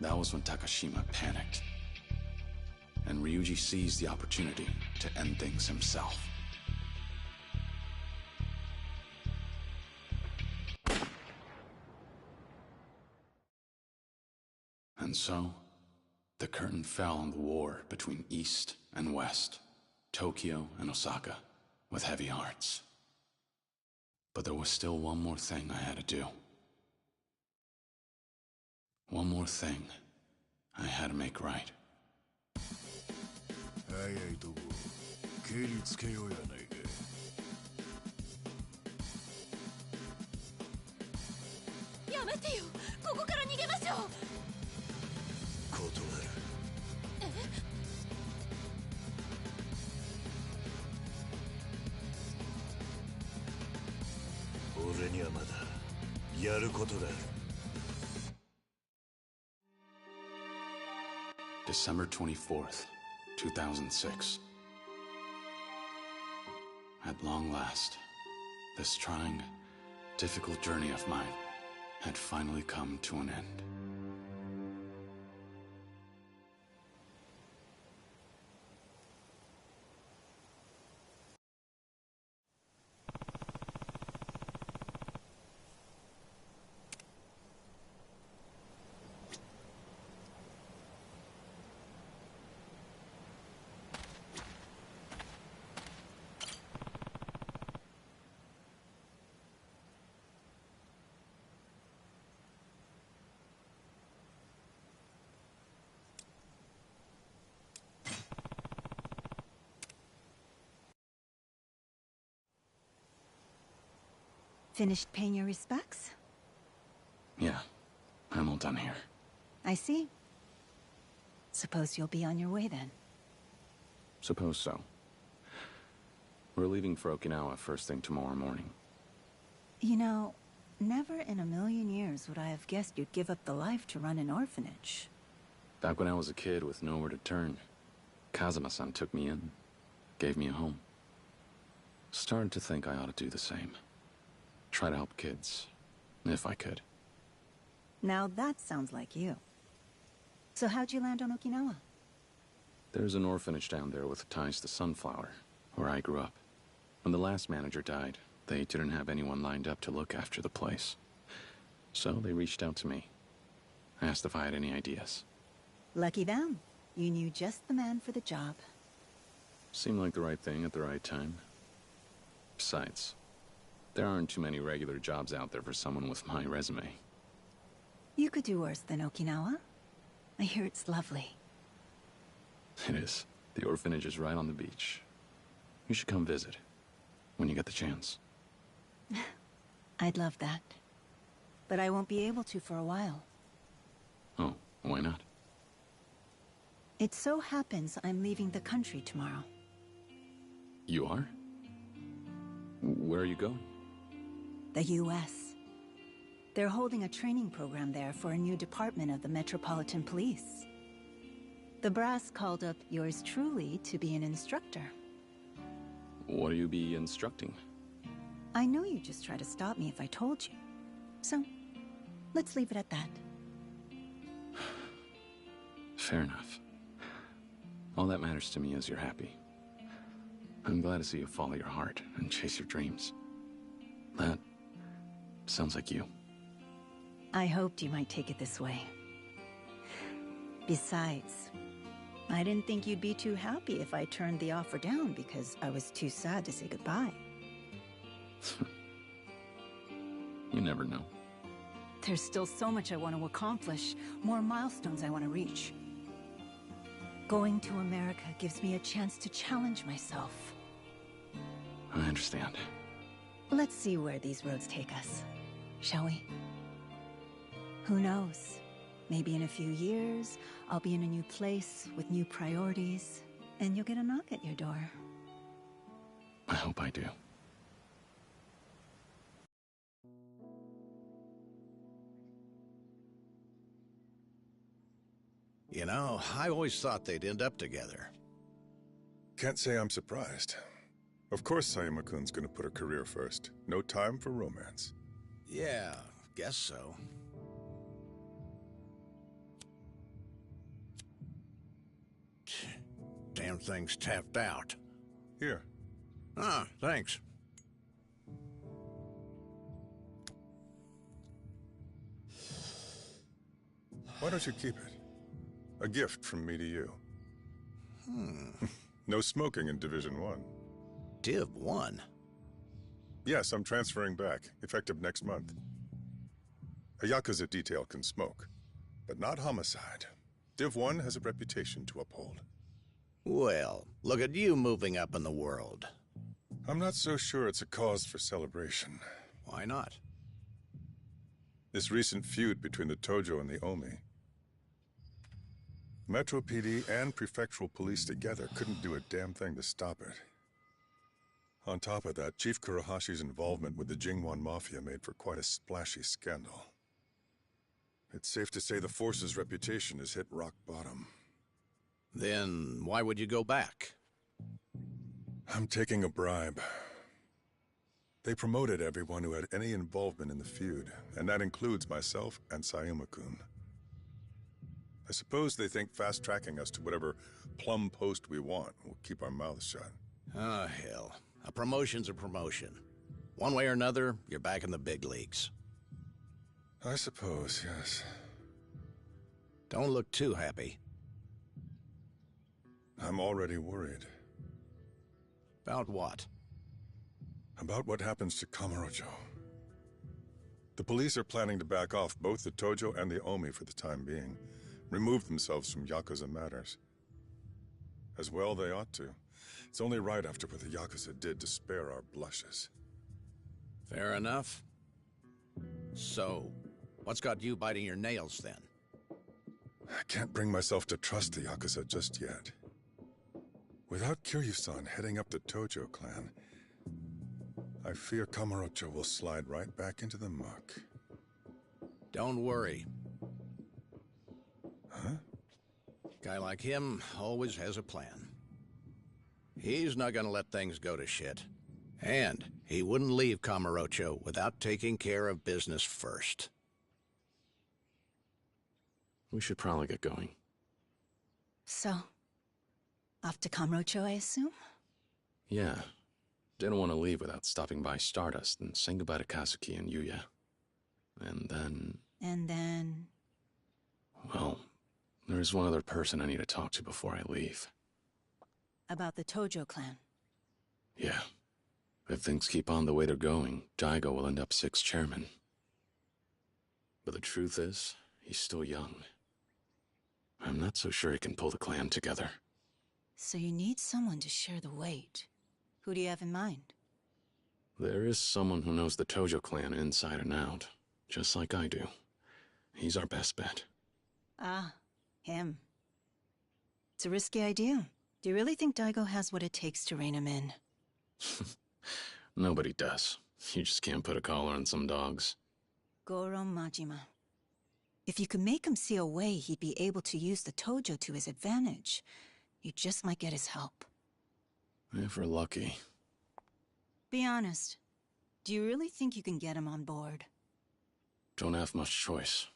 [SPEAKER 2] That was when Takashima panicked, and Ryuji seized the opportunity to end things himself. And so, the curtain fell on the war between East and West, Tokyo and Osaka, with heavy hearts. But there was still one more thing I had to do. One more thing I had to make right.
[SPEAKER 12] 早いとこ蹴りつけようやないか。
[SPEAKER 15] やめてよ、ここから逃げましょう。
[SPEAKER 12] 断る。俺にはまだやることがある。
[SPEAKER 2] December 24th, 2006. At long last, this trying, difficult journey of mine had finally come to an end.
[SPEAKER 10] Finished paying your respects?
[SPEAKER 2] Yeah, I'm all done here.
[SPEAKER 10] I see. Suppose you'll be on your way then.
[SPEAKER 2] Suppose so. We're leaving for Okinawa first thing tomorrow morning.
[SPEAKER 10] You know, never in a million years would I have guessed you'd give up the life to run an orphanage.
[SPEAKER 2] Back when I was a kid with nowhere to turn, Kazuma-san took me in, gave me a home. Started to think I ought to do the same. Try to help kids, if I could.
[SPEAKER 10] Now that sounds like you. So how'd you land on Okinawa?
[SPEAKER 2] There's an orphanage down there with ties to Sunflower, where I grew up. When the last manager died, they didn't have anyone lined up to look after the place. So they reached out to me. Asked if I had any ideas.
[SPEAKER 10] Lucky them. You knew just the man for the job.
[SPEAKER 2] Seemed like the right thing at the right time. Besides, there aren't too many regular jobs out there for someone with my resume.
[SPEAKER 10] You could do worse than Okinawa. I hear it's lovely.
[SPEAKER 2] It is. The orphanage is right on the beach. You should come visit, when you get the chance.
[SPEAKER 10] I'd love that. But I won't be able to for a while.
[SPEAKER 2] Oh, why not?
[SPEAKER 10] It so happens I'm leaving the country tomorrow.
[SPEAKER 2] You are? Where are you going?
[SPEAKER 10] The U.S. They're holding a training program there for a new department of the Metropolitan Police. The brass called up yours truly to be an instructor.
[SPEAKER 2] What do you be instructing?
[SPEAKER 10] I know you'd just try to stop me if I told you. So, let's leave it at that.
[SPEAKER 2] Fair enough. All that matters to me is you're happy. I'm glad to see you follow your heart and chase your dreams. That sounds like you.
[SPEAKER 10] I hoped you might take it this way. Besides, I didn't think you'd be too happy if I turned the offer down because I was too sad to say goodbye.
[SPEAKER 2] You never know.
[SPEAKER 10] There's still so much I want to accomplish, more milestones I want to reach. Going to America gives me a chance to challenge myself.
[SPEAKER 2] I understand.
[SPEAKER 10] Let's see where these roads take us, shall we? Who knows? Maybe in a few years, I'll be in a new place with new priorities, and you'll get a knock at your door.
[SPEAKER 2] I hope I do.
[SPEAKER 18] You know, I always thought they'd end up together.
[SPEAKER 14] Can't say I'm surprised. Of course Sayama-kun's gonna put her career first. No time for romance.
[SPEAKER 18] Yeah, guess so. Damn thing's tapped out.
[SPEAKER 14] Here.
[SPEAKER 18] Ah, thanks.
[SPEAKER 14] Why don't you keep it? A gift from me to you. No smoking in Division 1.
[SPEAKER 18] Div 1?
[SPEAKER 14] Yes, I'm transferring back, effective next month. A Yakuza detail can smoke, but not homicide. Div 1 has a reputation to uphold.
[SPEAKER 18] Well, look at you moving up in the world.
[SPEAKER 14] I'm not so sure it's a cause for celebration.
[SPEAKER 18] Why not?
[SPEAKER 14] This recent feud between the Tojo and the Omi. Metro PD and prefectural police together couldn't do a damn thing to stop it. On top of that, Chief Kurahashi's involvement with the Jingwan Mafia made for quite a splashy scandal. It's safe to say the force's reputation has hit rock bottom.
[SPEAKER 18] Then why would you go back?
[SPEAKER 14] I'm taking a bribe. They promoted everyone who had any involvement in the feud, and that includes myself and Sayama-kun. I suppose they think fast-tracking us to whatever plum post we want will keep our mouths shut.
[SPEAKER 18] Oh, hell. A promotion's a promotion. One way or another, you're back in the big leagues.
[SPEAKER 14] I suppose, yes.
[SPEAKER 18] Don't look too happy.
[SPEAKER 14] I'm already worried.
[SPEAKER 18] About what?
[SPEAKER 14] About what happens to Kamurocho. The police are planning to back off both the Tojo and the Omi for the time being. Remove themselves from Yakuza matters. As well they ought to. It's only right after what the Yakuza did to spare our blushes.
[SPEAKER 18] Fair enough. So, what's got you biting your nails then?
[SPEAKER 14] I can't bring myself to trust the Yakuza just yet. Without Kiryu-san heading up the Tojo clan, I fear Kamurocho will slide right back into the muck.
[SPEAKER 18] Don't worry.
[SPEAKER 14] Huh?
[SPEAKER 18] Guy like him always has a plan. He's not gonna let things go to shit. And he wouldn't leave Kamurocho without taking care of business first.
[SPEAKER 2] We should probably get going.
[SPEAKER 10] So, off to Kamurocho, I assume?
[SPEAKER 2] Yeah. Didn't want to leave without stopping by Stardust and saying goodbye to Kazuki and Yuya. And then...
[SPEAKER 10] And then...
[SPEAKER 2] Well, there's one other person I need to talk to before I leave.
[SPEAKER 10] About the Tojo clan?
[SPEAKER 2] Yeah. If things keep on the way they're going, Daigo will end up 6th chairman. But the truth is, he's still young. I'm not so sure he can pull the clan together.
[SPEAKER 10] So you need someone to share the weight. Who do you have in mind?
[SPEAKER 2] There is someone who knows the Tojo clan inside and out, just like I do. He's our best bet.
[SPEAKER 10] Ah, him. It's a risky idea. Do you really think Daigo has what it takes to rein him in?
[SPEAKER 2] Nobody does. You just can't put a collar on some dogs.
[SPEAKER 10] Goro Majima. If you could make him see a way he'd be able to use the Tojo to his advantage, you just might get his help.
[SPEAKER 2] If we're lucky.
[SPEAKER 10] Be honest. Do you really think you can get him on board?
[SPEAKER 2] Don't have much choice.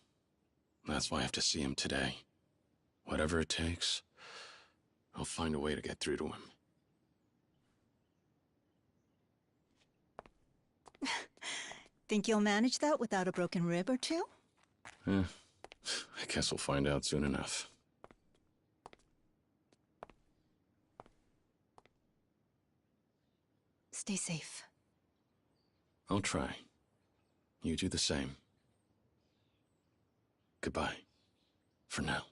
[SPEAKER 2] That's why I have to see him today. Whatever it takes, I'll find a way to get through to him.
[SPEAKER 10] Think you'll manage that without a broken rib or two?
[SPEAKER 2] I guess we'll find out soon enough.
[SPEAKER 10] Stay safe.
[SPEAKER 2] I'll try. You do the same. Goodbye. For now.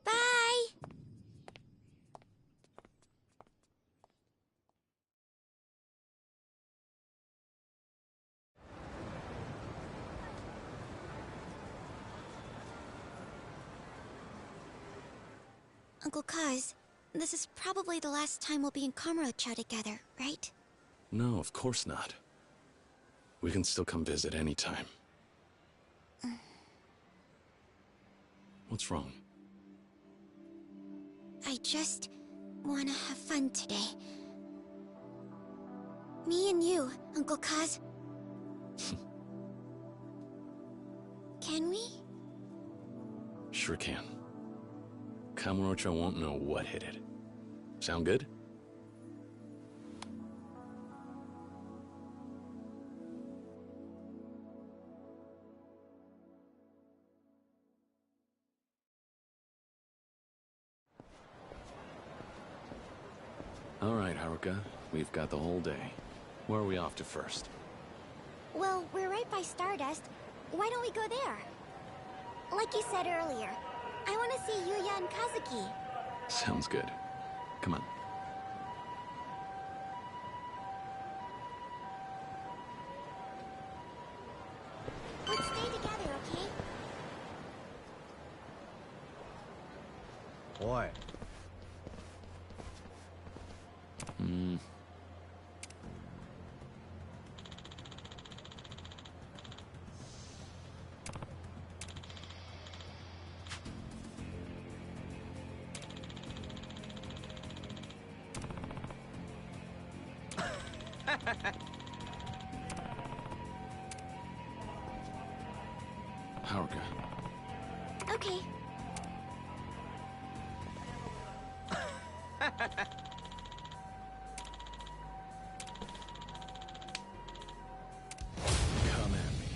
[SPEAKER 1] Bye! Uncle Kaz, this is probably the last time we'll be in Kamurocho together, right?
[SPEAKER 2] No, of course not. We can still come visit anytime. What's wrong?
[SPEAKER 1] I just wanna have fun today. Me and you, Uncle Kaz. Can we?
[SPEAKER 2] Sure can. Kamurocho won't know what hit it. Sound good? All right, Haruka. We've got the whole day. Where are we off to first?
[SPEAKER 1] Well, we're right by Stardust. Why don't we go there? Like you said earlier, I want to see Yuya and Kazuki.
[SPEAKER 2] Sounds good. Come on.
[SPEAKER 1] Let's stay together, okay?
[SPEAKER 19] Boy.
[SPEAKER 2] Haruka.
[SPEAKER 1] Okay.
[SPEAKER 2] Come at me.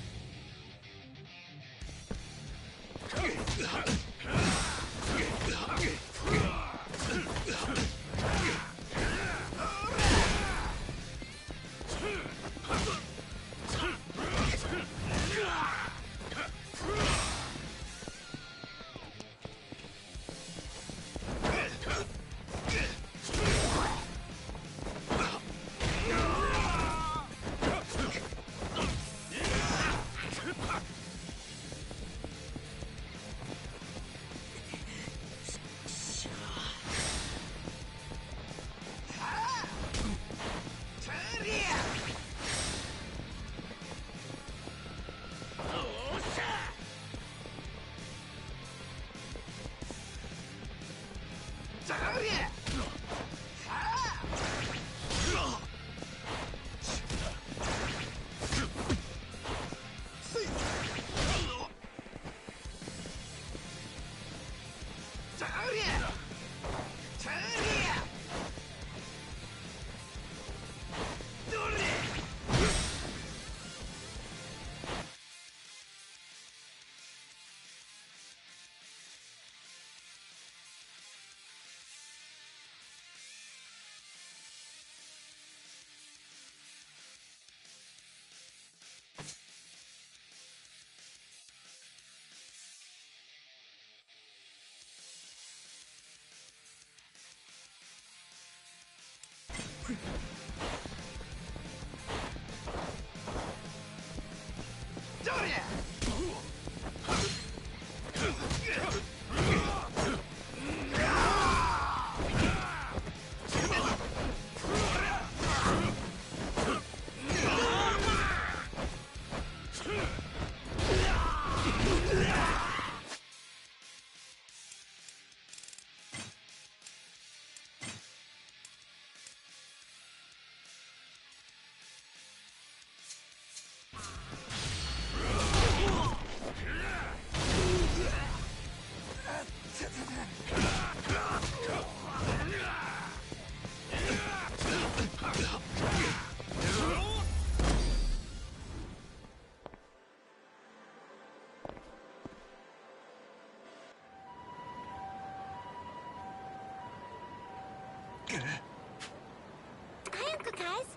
[SPEAKER 1] Hi, Uncle Kaz.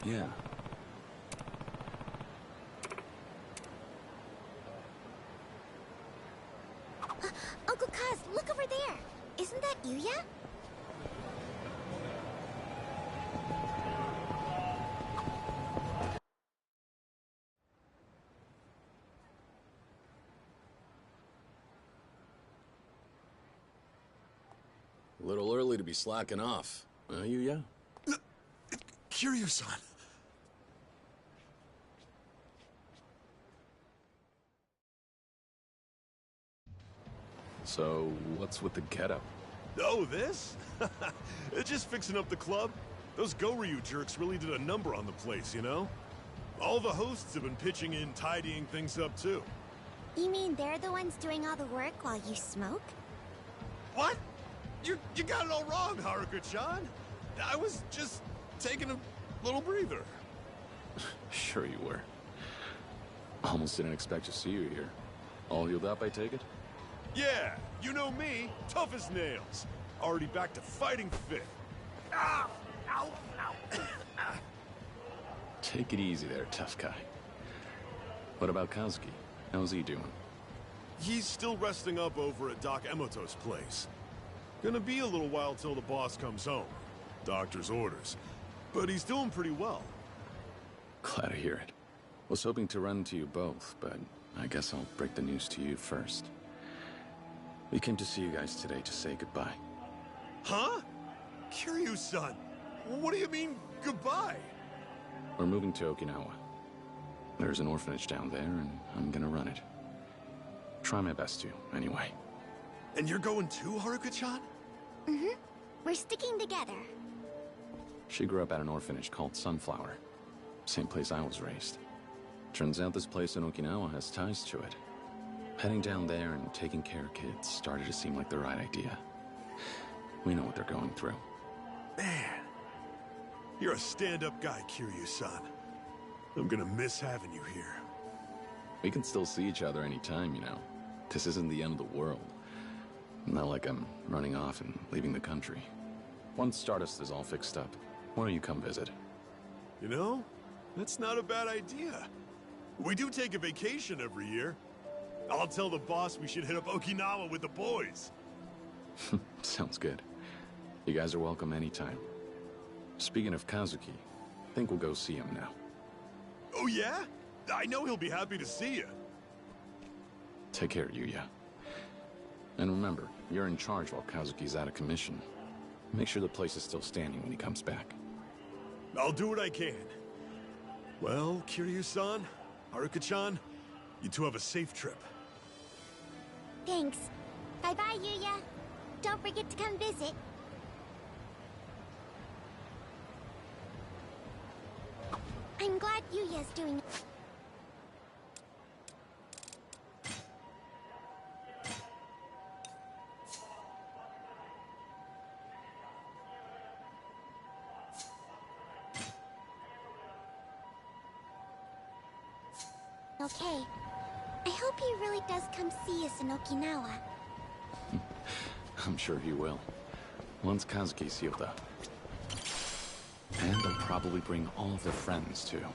[SPEAKER 2] Yeah.
[SPEAKER 1] Uncle Kaz, look over there. Isn't that Yuya?
[SPEAKER 8] A little early to be slacking off. Yuya?
[SPEAKER 14] Kiryu-san.
[SPEAKER 2] So, what's with the getup?
[SPEAKER 19] Oh, this? It's just fixing up the club. Those Goryu jerks really did a number on the place, you know? All the hosts have been pitching in, tidying things up, too.
[SPEAKER 1] You mean they're the ones doing all the work while you smoke?
[SPEAKER 19] What? You got it all wrong, Haruka-chan. I was just taking a little breather.
[SPEAKER 2] Sure you were. Almost didn't expect to see you here. All healed up, I take it?
[SPEAKER 19] Yeah, you know me, tough as nails. Already back to fighting fit. Ow! Ow! Ow!
[SPEAKER 2] Take it easy there, tough guy. What about Kazuki? How's he doing?
[SPEAKER 19] He's still resting up over at Doc Emoto's place. Gonna be a little while till the boss comes home. Doctor's orders. But he's doing pretty well.
[SPEAKER 2] Glad to hear it. Was hoping to run to you both, but I guess I'll break the news to you first. We came to see you guys today to say goodbye.
[SPEAKER 19] Huh? Kiryu-san, what do you mean, goodbye?
[SPEAKER 2] We're moving to Okinawa. There's an orphanage down there, and I'm gonna run it. Try my best to, anyway.
[SPEAKER 19] And you're going too, Haruka-chan?
[SPEAKER 1] Mm-hmm. We're sticking together.
[SPEAKER 2] She grew up at an orphanage called Sunflower. Same place I was raised. Turns out this place in Okinawa has ties to it. Heading down there and taking care of kids started to seem like the right idea. We know what they're going through.
[SPEAKER 19] Man, you're a stand-up guy, Kiryu-san. I'm gonna miss having you here.
[SPEAKER 2] We can still see each other anytime, you know. This isn't the end of the world. Not like I'm running off and leaving the country. Once Stardust is all fixed up, why don't you come visit?
[SPEAKER 19] You know, that's not a bad idea. We do take a vacation every year. I'll tell the boss we should hit up Okinawa with the boys.
[SPEAKER 2] Sounds good. You guys are welcome anytime. Speaking of Kazuki, I think we'll go see him now.
[SPEAKER 19] Oh yeah? I know he'll be happy to see you.
[SPEAKER 2] Take care, Yuya. And remember, you're in charge while Kazuki's out of commission. Make sure the place is still standing when he comes back.
[SPEAKER 19] I'll do what I can. Well, Kiryu-san, Haruka-chan, you two have a safe trip.
[SPEAKER 1] Thanks. Bye-bye, Yuya. Don't forget to come visit. I'm glad Yuya's doing... Okay. I hope he really does come see us in Okinawa.
[SPEAKER 2] I'm sure he will. Once Kazuki's healed up. And they'll probably bring all of their friends, too.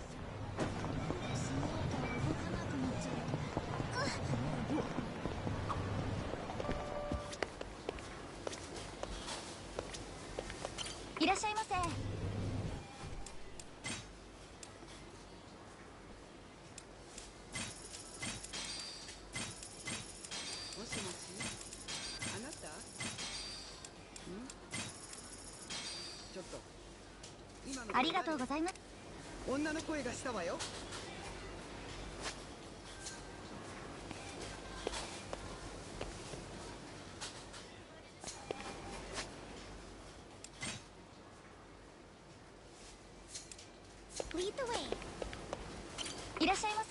[SPEAKER 1] Lead the way.
[SPEAKER 20] いらっしゃいませ。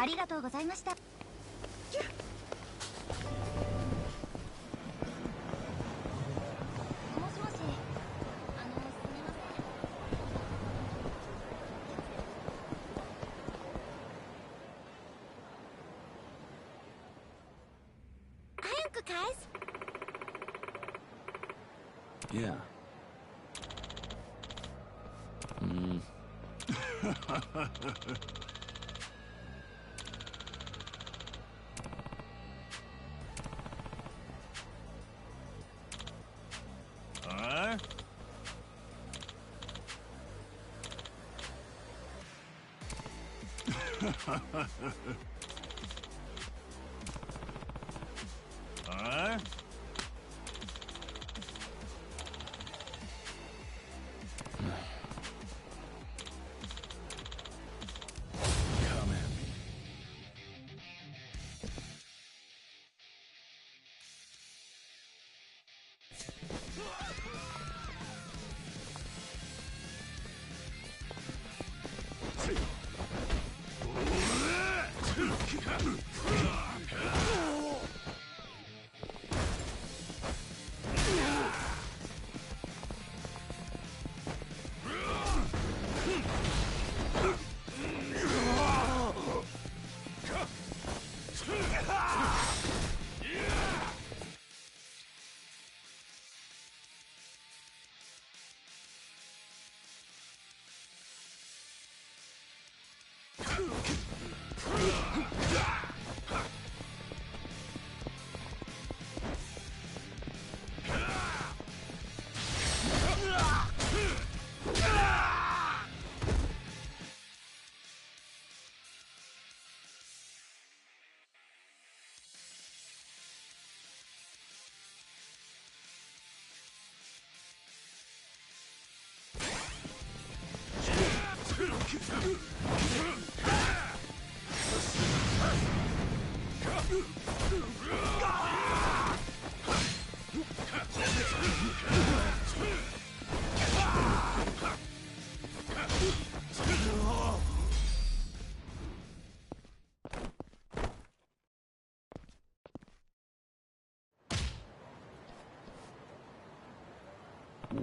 [SPEAKER 20] ありがとうございました。
[SPEAKER 1] Hi, Uncle Kaz.
[SPEAKER 2] Yeah.
[SPEAKER 12] Huh? Huh?
[SPEAKER 2] Come at me.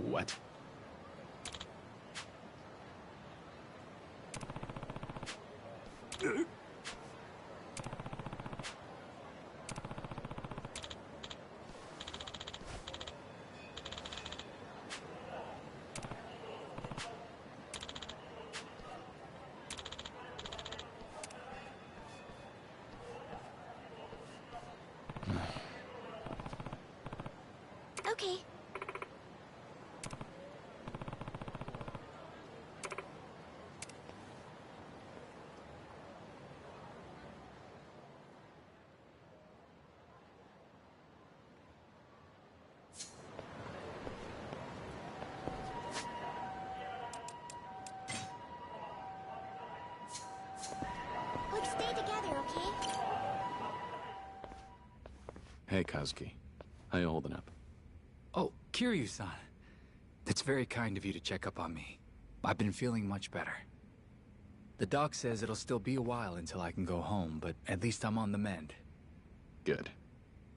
[SPEAKER 2] What?
[SPEAKER 1] Okay. Look, stay together, okay?
[SPEAKER 2] Hey, Kazuki. How you holding up?
[SPEAKER 21] Oh, Kiryu-san. That's very kind of you to check up on me. I've been feeling much better. The doc says it'll still be a while until I can go home, but at least I'm on the mend.
[SPEAKER 2] Good.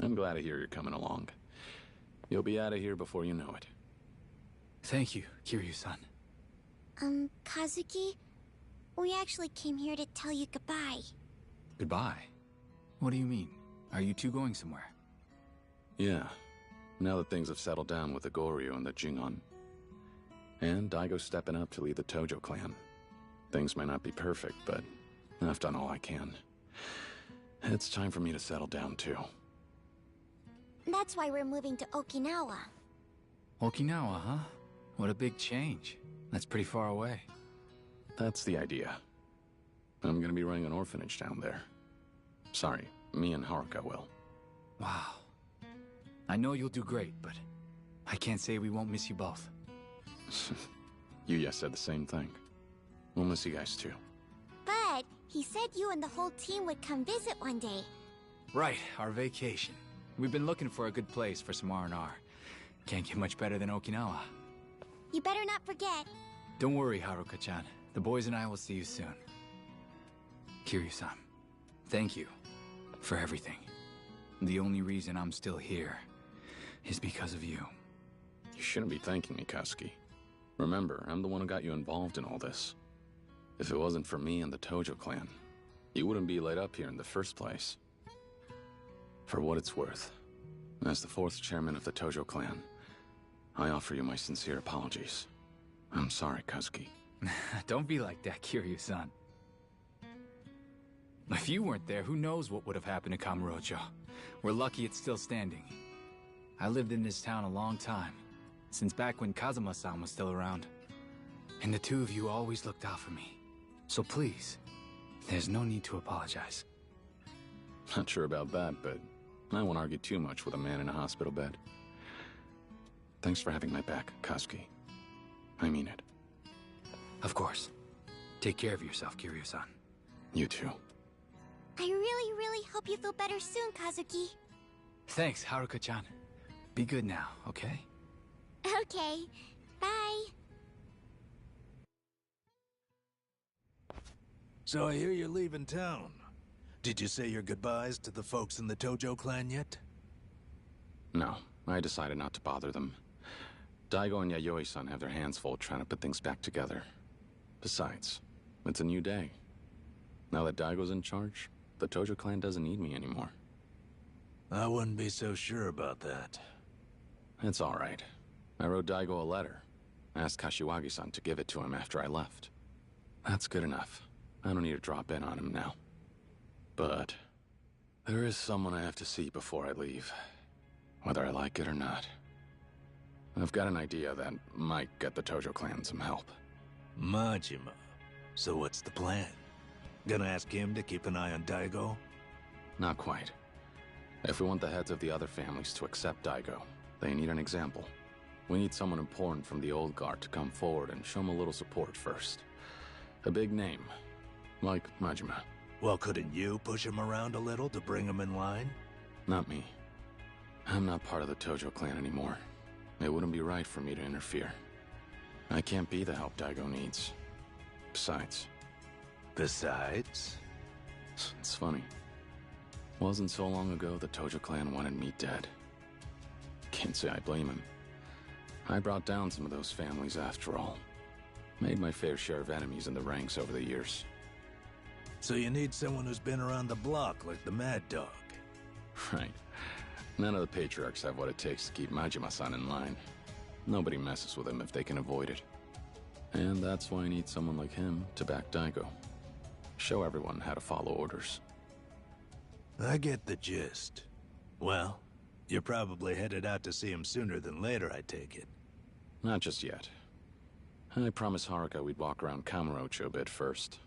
[SPEAKER 2] I'm glad to hear you're coming along. You'll be out of here before you know it.
[SPEAKER 21] Thank you, Kiryu-san.
[SPEAKER 1] Kazuki, we actually came here to tell you goodbye.
[SPEAKER 21] Goodbye? What do you mean? Are you two going somewhere?
[SPEAKER 2] Yeah. Now that things have settled down with the Goryu and the Jingon. And Daigo's stepping up to lead the Tojo clan. Things may not be perfect, but I've done all I can. It's time for me to settle down, too.
[SPEAKER 1] That's why we're moving to Okinawa.
[SPEAKER 21] Okinawa, huh? What a big change. That's pretty far away.
[SPEAKER 2] That's the idea. I'm gonna be running an orphanage down there. Sorry, me and Haruka will.
[SPEAKER 21] Wow. I know you'll do great, but I can't say we won't miss you both.
[SPEAKER 2] Yuya said the same thing. We'll miss you guys too.
[SPEAKER 1] But he said you and the whole team would come visit one day.
[SPEAKER 21] Right, our vacation. We've been looking for a good place for some R&R. Can't get much better than Okinawa.
[SPEAKER 1] You better not forget.
[SPEAKER 21] Don't worry, Haruka-chan. The boys and I will see you soon. Kiryu-san, Thank you for everything. The only reason I'm still here is because of you.
[SPEAKER 2] You shouldn't be thanking me, Kazuki. Remember, I'm the one who got you involved in all this. If it wasn't for me and the Tojo clan, you wouldn't be laid up here in the first place. For what it's worth, as the 4th chairman of the Tojo clan, I offer you my sincere apologies. I'm sorry, Kazuki.
[SPEAKER 21] Don't be like that, Kiryu-san. If you weren't there, who knows what would have happened to Kamurocho. We're lucky it's still standing. I lived in this town a long time, since back when Kazuma-san was still around. And the two of you always looked out for me. So please, there's no need to apologize.
[SPEAKER 2] Not sure about that, but I won't argue too much with a man in a hospital bed. Thanks for having my back, Kazuki. I mean it.
[SPEAKER 21] Of course. Take care of yourself, Kiryu-san.
[SPEAKER 2] You too.
[SPEAKER 1] I really, really hope you feel better soon, Kazuki.
[SPEAKER 21] Thanks, Haruka-chan. Be good now, okay?
[SPEAKER 1] Okay. Bye.
[SPEAKER 13] So I hear you're leaving town. Did you say your goodbyes to the folks in the Tojo clan yet?
[SPEAKER 2] No, I decided not to bother them. Daigo and Yayoi-san have their hands full trying to put things back together. Besides, it's a new day. Now that Daigo's in charge, the Tojo clan doesn't need me anymore.
[SPEAKER 13] I wouldn't be so sure about that.
[SPEAKER 2] It's all right. I wrote Daigo a letter. Asked Kashiwagi-san to give it to him after I left. That's good enough. I don't need to drop in on him now. But there is someone I have to see before I leave, whether I like it or not. I've got an idea that might get the Tojo clan some help.
[SPEAKER 13] Majima. So what's the plan? Gonna ask him to keep an eye on Daigo?
[SPEAKER 2] Not quite. If we want the heads of the other families to accept Daigo, they need an example. We need someone important from the old guard to come forward and show them a little support first. A big name, like Majima.
[SPEAKER 13] Well, couldn't you push him around a little to bring him in line?
[SPEAKER 2] Not me. I'm not part of the Tojo clan anymore. It wouldn't be right for me to interfere. I can't be the help Daigo needs. Besides? It's funny. Wasn't so long ago the Tojo clan wanted me dead. Can't say I blame him. I brought down some of those families after all. Made my fair share of enemies in the ranks over the years.
[SPEAKER 13] So you need someone who's been around the block like the Mad Dog.
[SPEAKER 2] Right. None of the patriarchs have what it takes to keep Majima-san in line. Nobody messes with him if they can avoid it. And that's why I need someone like him to back Daigo. Show everyone how to follow orders.
[SPEAKER 13] I get the gist. Well, you're probably headed out to see him sooner than later, I take it.
[SPEAKER 2] Not just yet. I promised Haruka we'd walk around Kamurocho a bit first.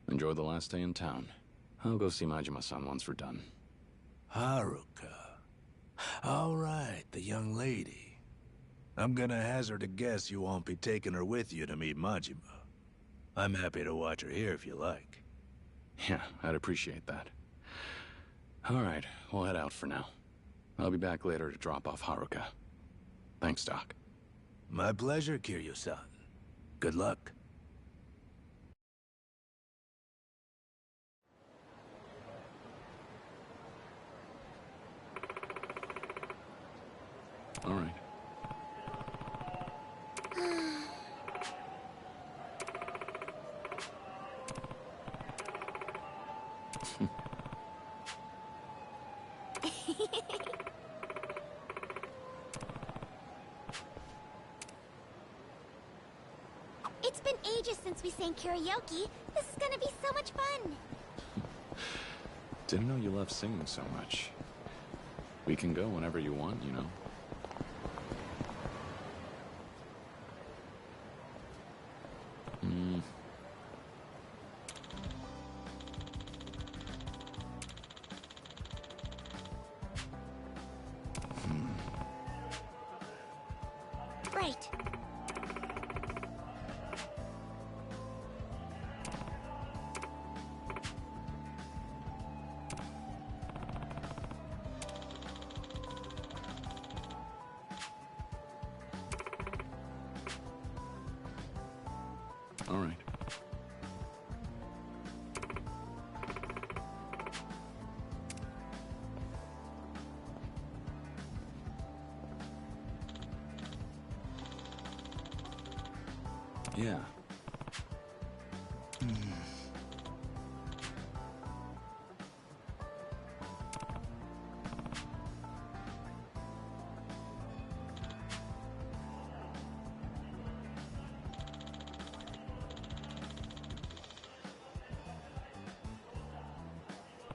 [SPEAKER 2] Enjoy the last day in town. I'll go see Majima-san once we're done.
[SPEAKER 13] Haruka. All right, the young lady. I'm gonna hazard a guess you won't be taking her with you to meet Majima. I'm happy to watch her here if you like.
[SPEAKER 2] Yeah, I'd appreciate that. All right, we'll head out for now. I'll be back later to drop off Haruka. Thanks, Doc.
[SPEAKER 13] My pleasure, Kiryu-san. Good luck.
[SPEAKER 2] All right.
[SPEAKER 1] It's been ages since we sang karaoke. This is gonna be so much fun.
[SPEAKER 2] Didn't know you loved singing so much. We can go whenever you want, you know.
[SPEAKER 1] Right.
[SPEAKER 2] All right. Yeah.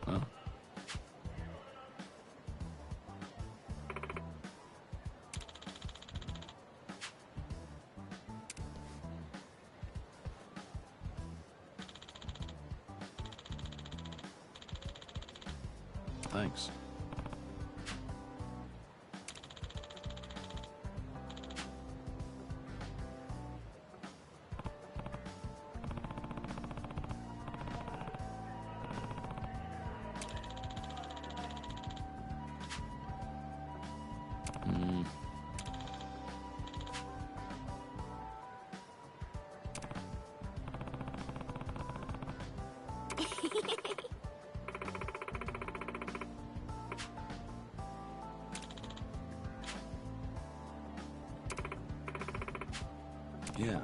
[SPEAKER 2] Huh? Thanks. Yeah.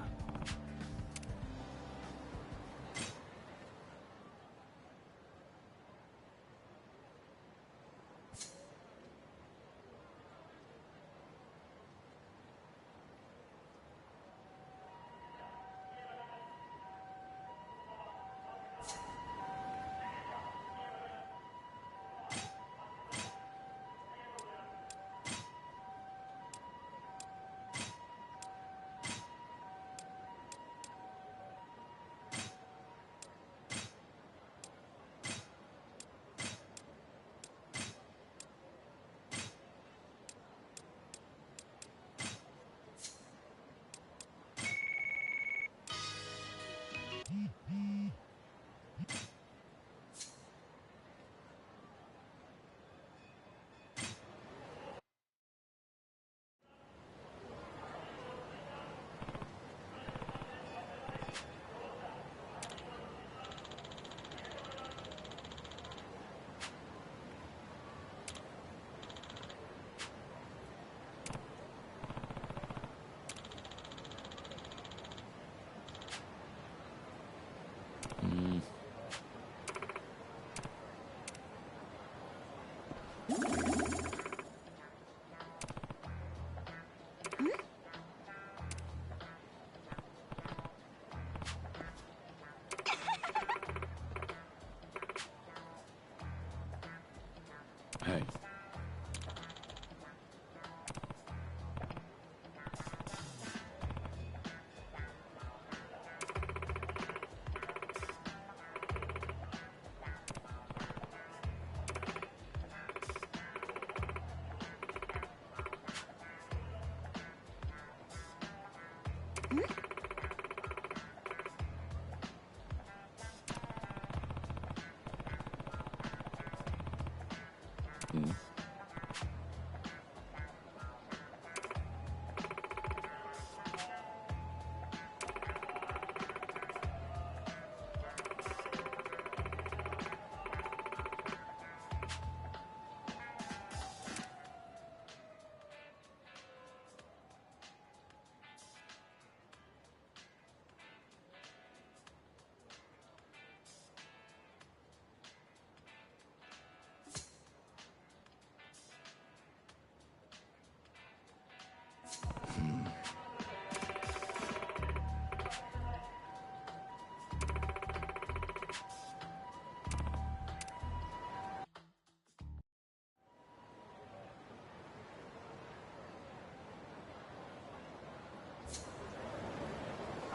[SPEAKER 2] Hey.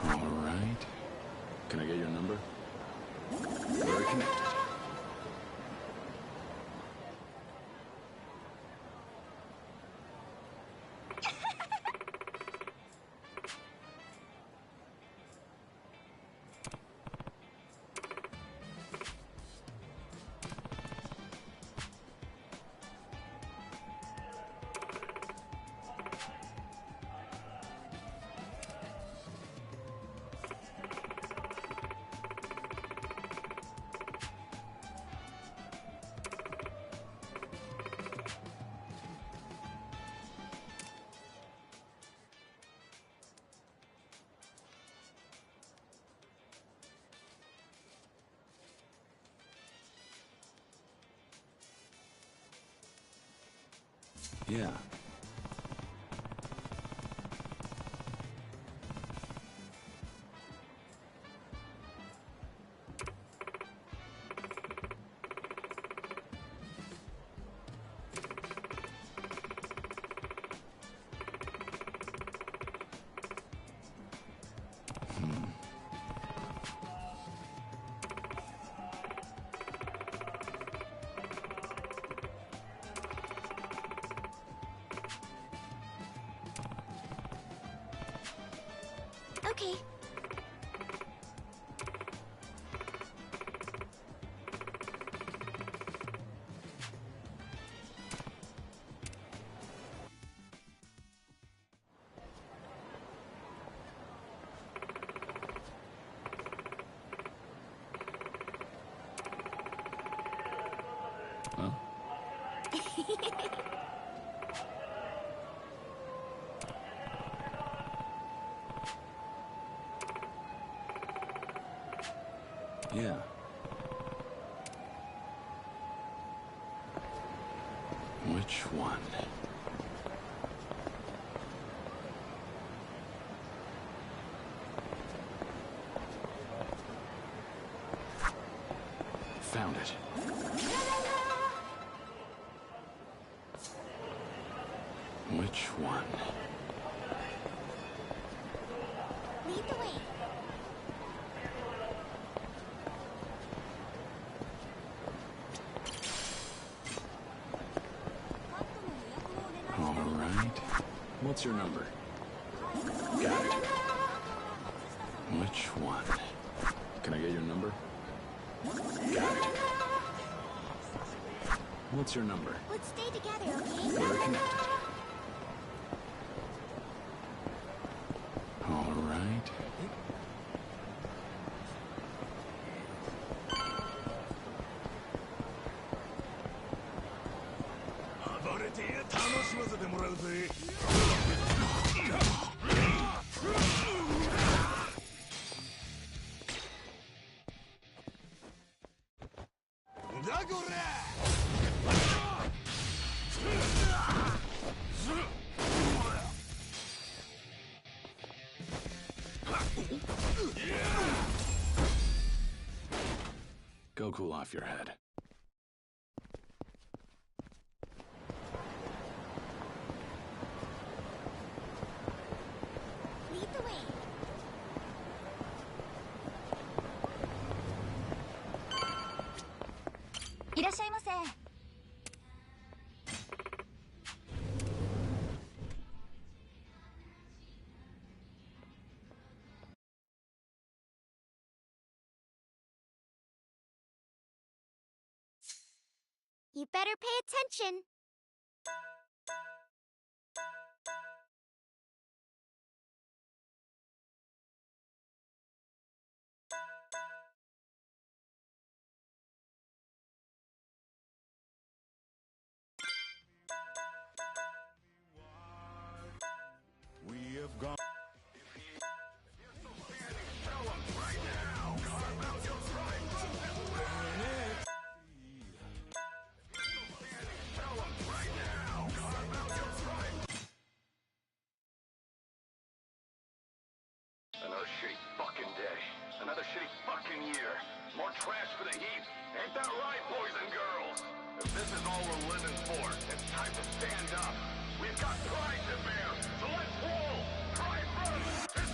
[SPEAKER 2] All right. Can I get your number? We're connected. Yeah.
[SPEAKER 1] Okay.
[SPEAKER 2] Huh? Yeah. Which one? Found it. Which one?
[SPEAKER 1] Lead the way.
[SPEAKER 2] All right. What's your number? Got it. Which one? Can I get your number? Got it. What's your number?
[SPEAKER 1] Let's stay together, okay?
[SPEAKER 2] We're connected. All right. Go cool off your head.
[SPEAKER 1] Lead the way. You better pay attention.
[SPEAKER 19] We have gone.
[SPEAKER 3] Another shitty fucking day. Another shitty fucking year. More trash for the heap. Ain't that right, boys and girls? If this is all we're living for, it's time to stand up. We've got pride to bear, so let's roll! Pride first! It's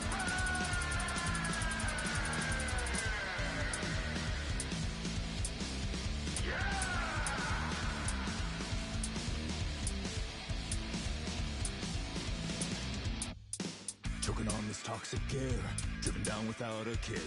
[SPEAKER 11] Choking on this toxic air, driven down without a care.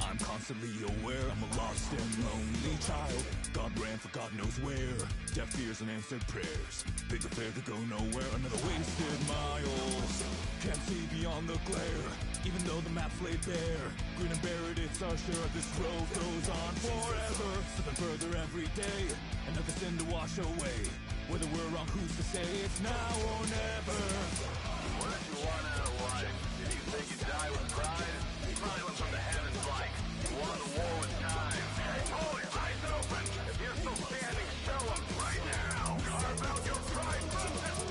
[SPEAKER 11] I'm constantly aware I'm a lost and lonely child. God ran for God knows where. Deaf ears and answered prayers. Big affair to go nowhere. Another wasted miles. Can't see beyond the glare. Even though the map's laid bare. Green and buried, it's our share. This road goes on forever. Slipping further every day. Another sin to wash away. Whether we're wrong, who's to say? It's now or never.
[SPEAKER 3] what did you want out of life? Did you think you'd die with pride? Silence from the heavens like you won the war with time. Hey boys, eyes open! If you're still standing, show 'em right now! Carve out your pride from this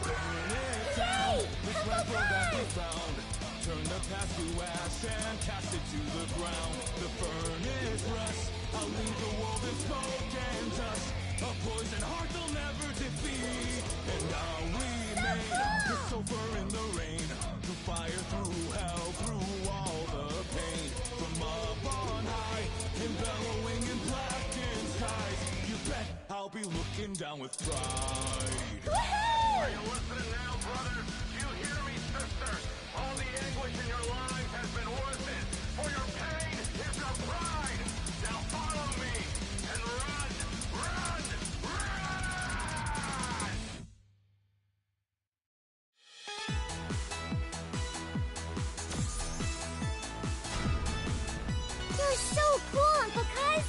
[SPEAKER 5] ash and cast it to the ground. The furnace rusts, I'll leave the world in smoke and dust. A poison heart they'll never defeat. And I'll remain the sulfur in the rain, through fire, through hell, through all the pain. From up on high, and bellowing in blackened skies, you bet I'll be looking down with pride.
[SPEAKER 3] Are you listening now, brothers? You hear me, sister? All the anguish in your lives has been worth it. For your pain is your pride. Now follow me and run, run, run!
[SPEAKER 1] You're so cool, Uncle Cuz!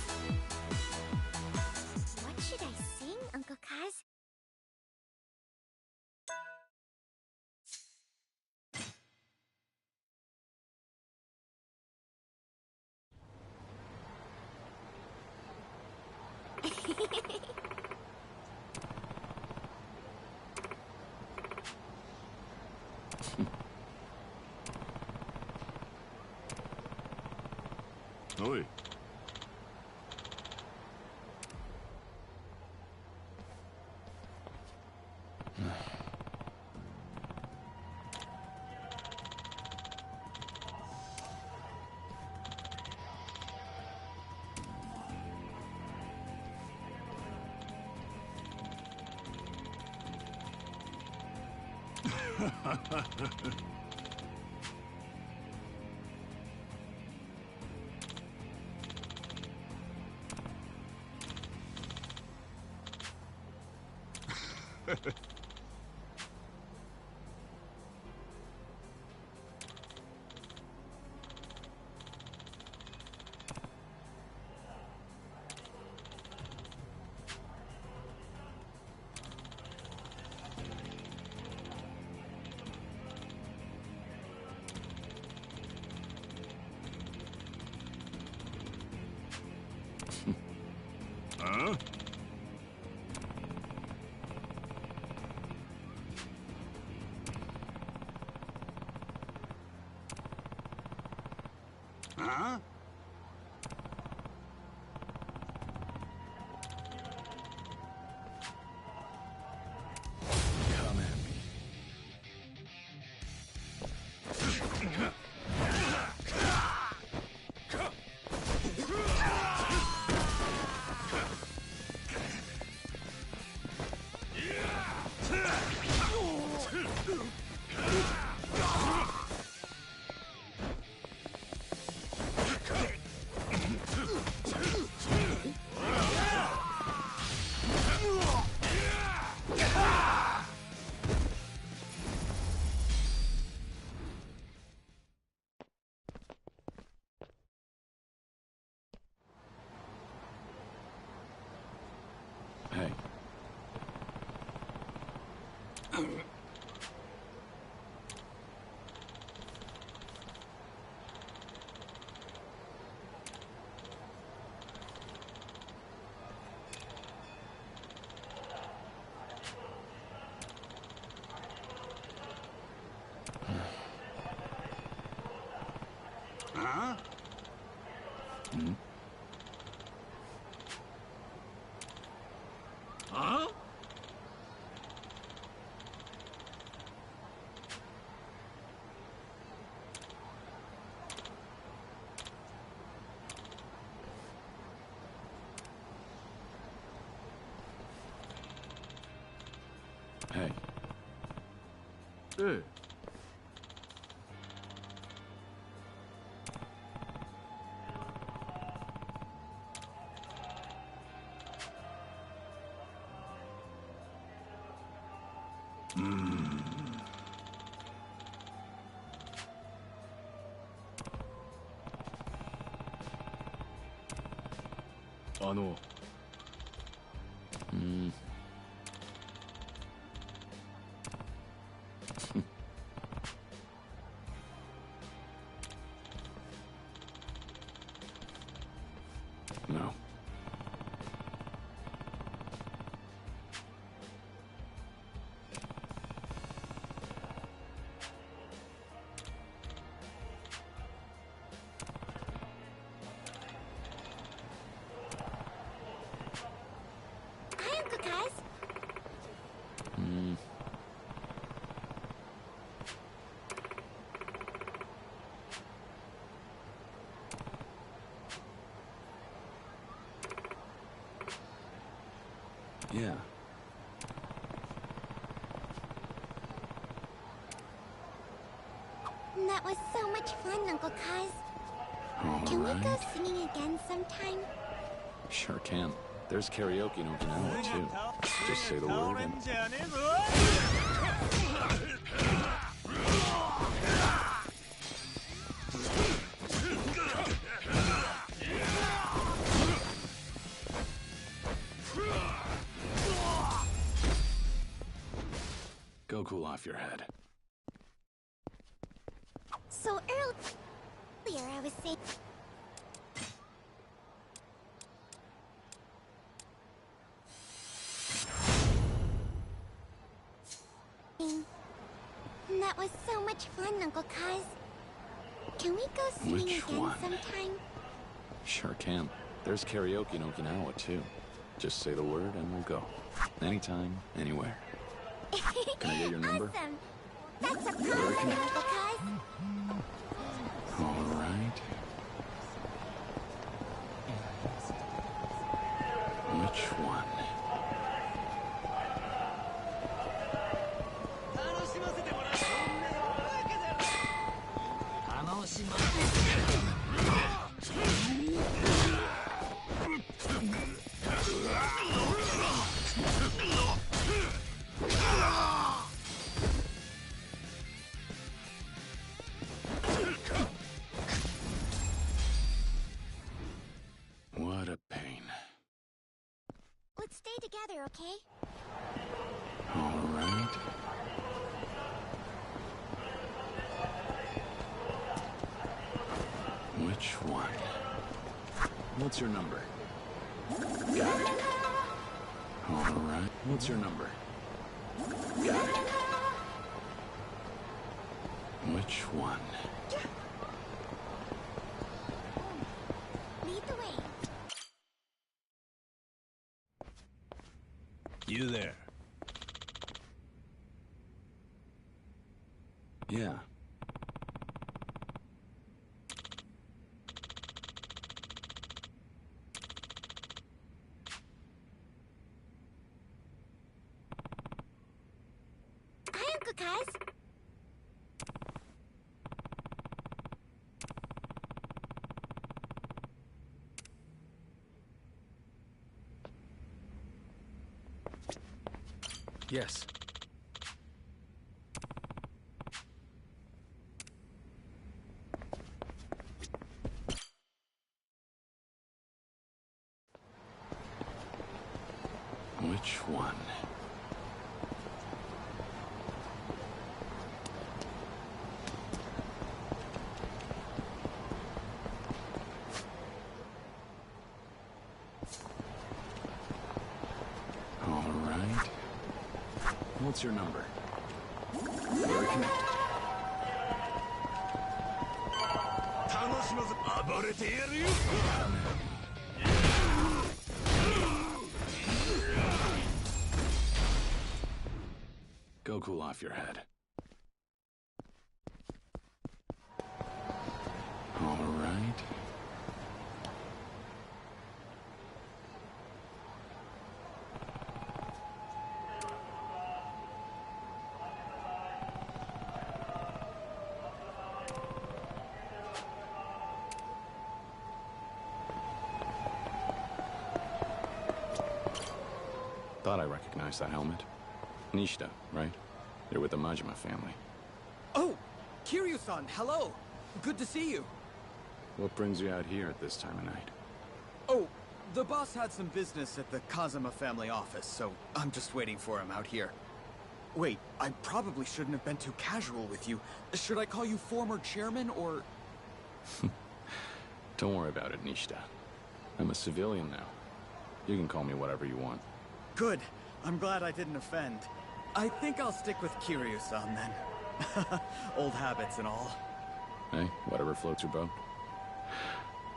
[SPEAKER 1] What should I sing, Uncle Cuz?
[SPEAKER 19] Oi. Huh? Huh?
[SPEAKER 18] Come at me.
[SPEAKER 2] Hey.
[SPEAKER 19] Huh?
[SPEAKER 2] Hmm?
[SPEAKER 19] Huh?
[SPEAKER 2] Hey.
[SPEAKER 19] Hey. Hmm.
[SPEAKER 2] うん。No. Yeah.
[SPEAKER 1] That was so much fun, Uncle Kaz. Can we go singing again sometime?
[SPEAKER 2] Sure can. There's karaoke in Okinawa, too. Just say the word and... Go cool off your head.
[SPEAKER 1] So earlier I was saying... That was so much fun, Uncle Kaz. Can we go singing
[SPEAKER 2] Which
[SPEAKER 1] again
[SPEAKER 2] one?
[SPEAKER 1] sometime?
[SPEAKER 2] Sure can. There's karaoke in Okinawa, too. Just say the word and we'll go. Anytime, anywhere. Can I get your number?
[SPEAKER 1] Awesome! That's a promise, Uncle Kaz.
[SPEAKER 2] All right. Which one? What a pain.
[SPEAKER 1] Let's stay together, okay?
[SPEAKER 2] All right. Which one? What's your number? Got it. All right. What's your number? Got it. Which one?
[SPEAKER 1] Lead the way.
[SPEAKER 13] You there?
[SPEAKER 2] Yeah.
[SPEAKER 1] Hi, Uncle Kaz.
[SPEAKER 21] Yes.
[SPEAKER 2] Which one? All right. What's your number? We're connected. Go cool off your head. All right. Thought I recognized that helmet. Nishida, right? You're with the Majima family.
[SPEAKER 6] Oh! Kiryu-san, hello! Good to see you.
[SPEAKER 2] What brings you out here at this time of night?
[SPEAKER 6] Oh, the boss had some business at the Kazuma family office, so I'm just waiting for him out here. Wait, I probably shouldn't have been too casual with you. Should I call you former chairman, or...
[SPEAKER 2] Don't worry about it, Nishida. I'm a civilian now. You can call me whatever you want.
[SPEAKER 6] Good. I'm glad I didn't offend. I think I'll stick with Kiryu-san, then. Old habits and all.
[SPEAKER 2] Hey, whatever floats your boat.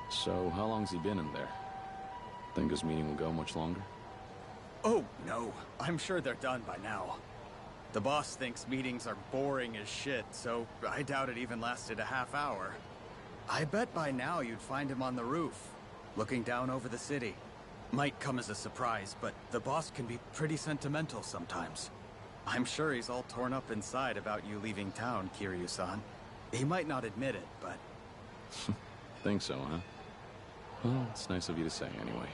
[SPEAKER 2] So, how long's he been in there? Think his meeting will go much longer?
[SPEAKER 6] Oh, no. I'm sure they're done by now. The boss thinks meetings are boring as shit, so I doubt it even lasted a half hour. I bet by now you'd find him on the roof, looking down over the city. Might come as a surprise, but the boss can be pretty sentimental sometimes. I'm sure he's all torn up inside about you leaving town, Kiryu-san. He might not admit it, but...
[SPEAKER 2] Think so, huh? Well, it's nice of you to say, anyway.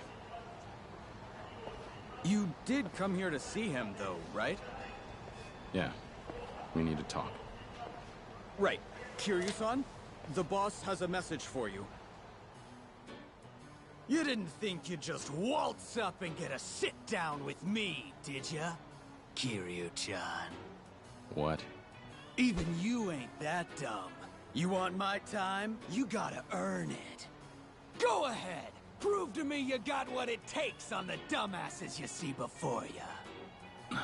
[SPEAKER 6] You did come here to see him, though, right?
[SPEAKER 2] Yeah. We need to talk.
[SPEAKER 6] Right. Kiryu-san, the boss has a message for you.
[SPEAKER 9] You didn't think you'd just waltz up and get a sit-down with me, did ya? Kiryu-chan.
[SPEAKER 2] What?
[SPEAKER 9] Even you ain't that dumb. You want my time? You gotta earn it. Go ahead! Prove to me you got what it takes on the dumbasses you see before ya.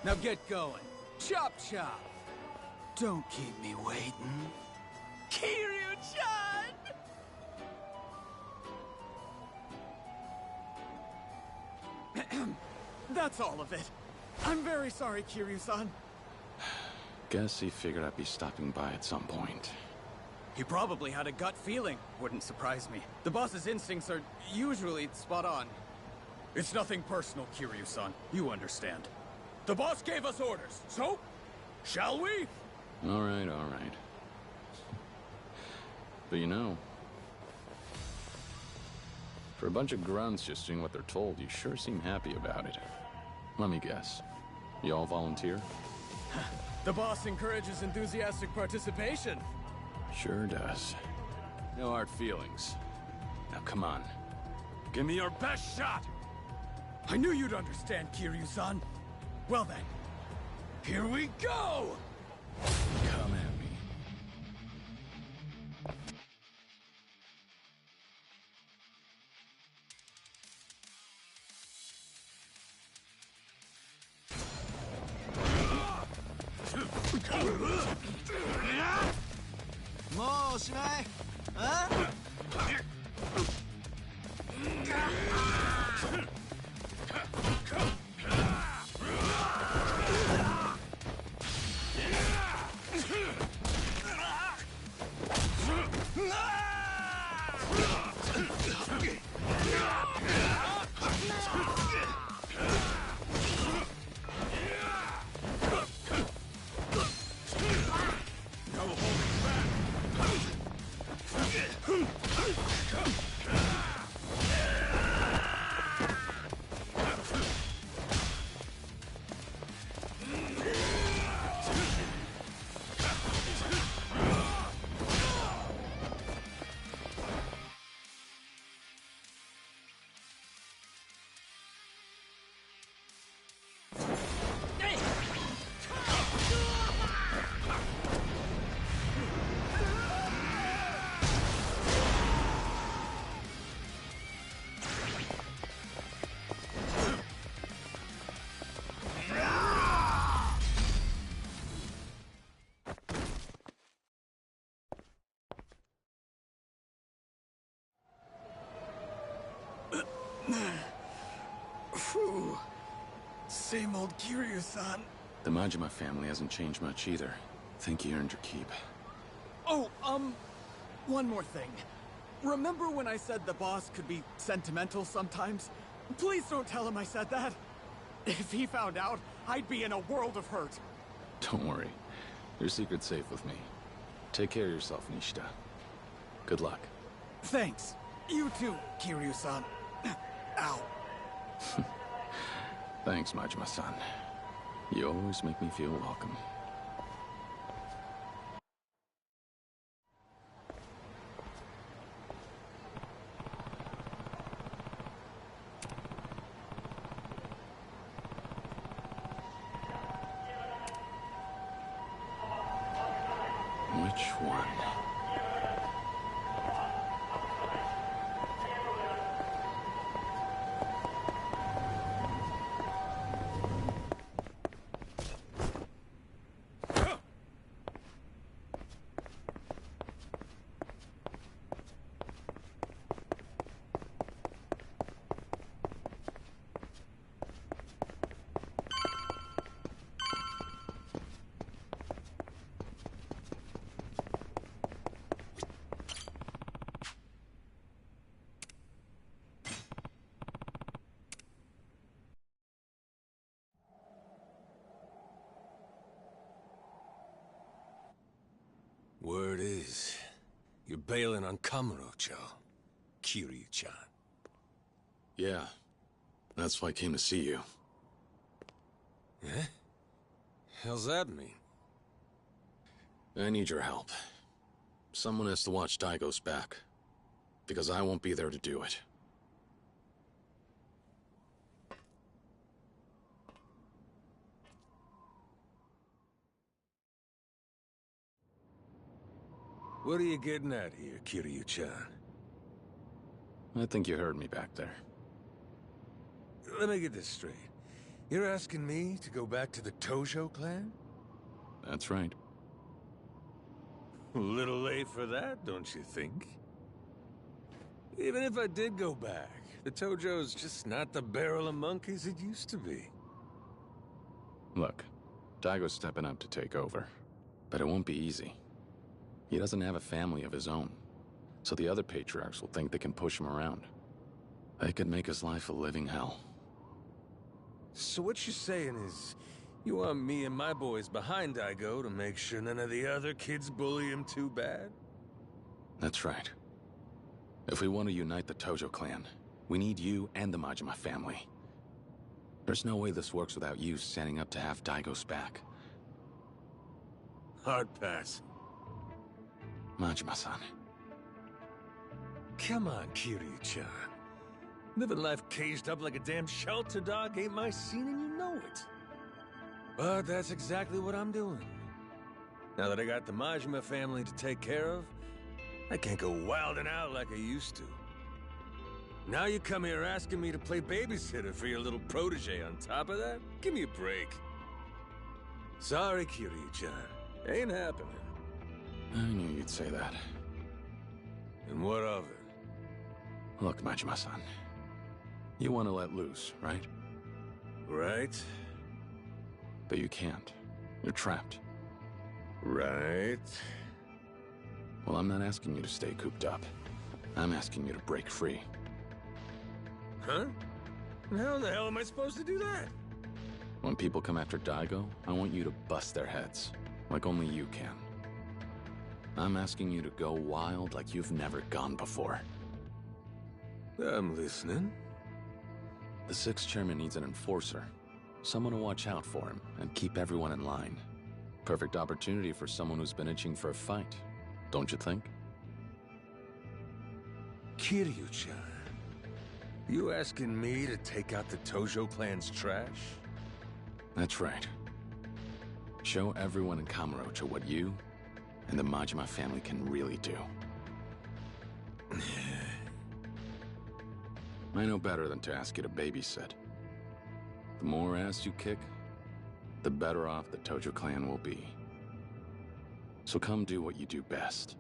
[SPEAKER 9] Now get going. Chop chop! Don't keep me waiting. Kiryu-chan!
[SPEAKER 6] That's all of it. I'm very sorry, Kiryu-san.
[SPEAKER 2] Guess he figured I'd be stopping by at some point.
[SPEAKER 6] He probably had a gut feeling. Wouldn't surprise me. The boss's instincts are usually spot on. It's nothing personal, Kiryu-san. You understand. The boss gave us orders, so... shall we?
[SPEAKER 2] All right, all right. But you know... for a bunch of grunts just doing what they're told, you sure seem happy about it. Let me guess. You all volunteer?
[SPEAKER 6] The boss encourages enthusiastic participation.
[SPEAKER 2] Sure does. No hard feelings. Now come on. Give me your best shot!
[SPEAKER 6] I knew you'd understand, Kiryu-san. Well then, here we go!
[SPEAKER 2] Come at me.
[SPEAKER 9] Mo, Shinai? Huh?
[SPEAKER 6] Phew. Same old Kiryu-san.
[SPEAKER 2] The Majima family hasn't changed much either. Think you earned your keep.
[SPEAKER 6] Oh, one more thing. Remember when I said the boss could be sentimental sometimes? Please don't tell him I said that. If he found out, I'd be in a world of hurt.
[SPEAKER 2] Don't worry. Your secret's safe with me. Take care of yourself, Nishida. Good luck.
[SPEAKER 6] Thanks. You too, Kiryu-san. Ow.
[SPEAKER 2] Thanks, Majima-san. You always make me feel welcome. Which one?
[SPEAKER 16] Word is, you're bailing on Kamurocho, Kiryu-chan.
[SPEAKER 2] Yeah, that's why I came to see you.
[SPEAKER 16] Eh? How's that mean?
[SPEAKER 2] I need your help. Someone has to watch Daigo's back, because I won't be there to do it.
[SPEAKER 16] What are you getting at here, Kiryu-chan?
[SPEAKER 2] I think you heard me back there.
[SPEAKER 16] Let me get this straight. You're asking me to go back to the Tojo clan?
[SPEAKER 2] That's right.
[SPEAKER 16] A little late for that, don't you think? Even if I did go back, the Tojo's just not the barrel of monkeys it used to be.
[SPEAKER 2] Look, Daigo's stepping up to take over, but it won't be easy. He doesn't have a family of his own, so the other patriarchs will think they can push him around. They could make his life a living hell.
[SPEAKER 16] So what you're saying is, you want me and my boys behind Daigo to make sure none of the other kids bully him too bad?
[SPEAKER 2] That's right. If we want to unite the Tojo clan, we need you and the Majima family. There's no way this works without you standing up to have Daigo's back.
[SPEAKER 16] Hard pass.
[SPEAKER 2] Majima-san.
[SPEAKER 16] Come on, Kiryu-chan. Living life caged up like a damn shelter dog ain't my scene and you know it. But that's exactly what I'm doing. Now that I got the Majima family to take care of, I can't go wilding out like I used to. Now you come here asking me to play babysitter for your little protege on top of that? Give me a break. Sorry, Kiryu-chan. Ain't happening.
[SPEAKER 2] I knew you'd say that.
[SPEAKER 16] And what of it?
[SPEAKER 2] Look, Majima-san. You want to let loose, right?
[SPEAKER 16] Right.
[SPEAKER 2] But you can't. You're trapped.
[SPEAKER 16] Right.
[SPEAKER 2] Well, I'm not asking you to stay cooped up. I'm asking you to break free.
[SPEAKER 16] Huh? How the hell am I supposed to do that?
[SPEAKER 2] When people come after Daigo, I want you to bust their heads, like only you can. I'm asking you to go wild like you've never gone before.
[SPEAKER 16] I'm listening.
[SPEAKER 2] The 6th chairman needs an enforcer. Someone to watch out for him and keep everyone in line. Perfect opportunity for someone who's been itching for a fight, don't you think?
[SPEAKER 16] Kiryu-chan, you asking me to take out the Tojo clan's trash?
[SPEAKER 2] That's right. Show everyone in Kamurocho what you and the Majima family can really do. I know better than to ask you to babysit. The more ass you kick, the better off the Tojo clan will be. So come do what you do best.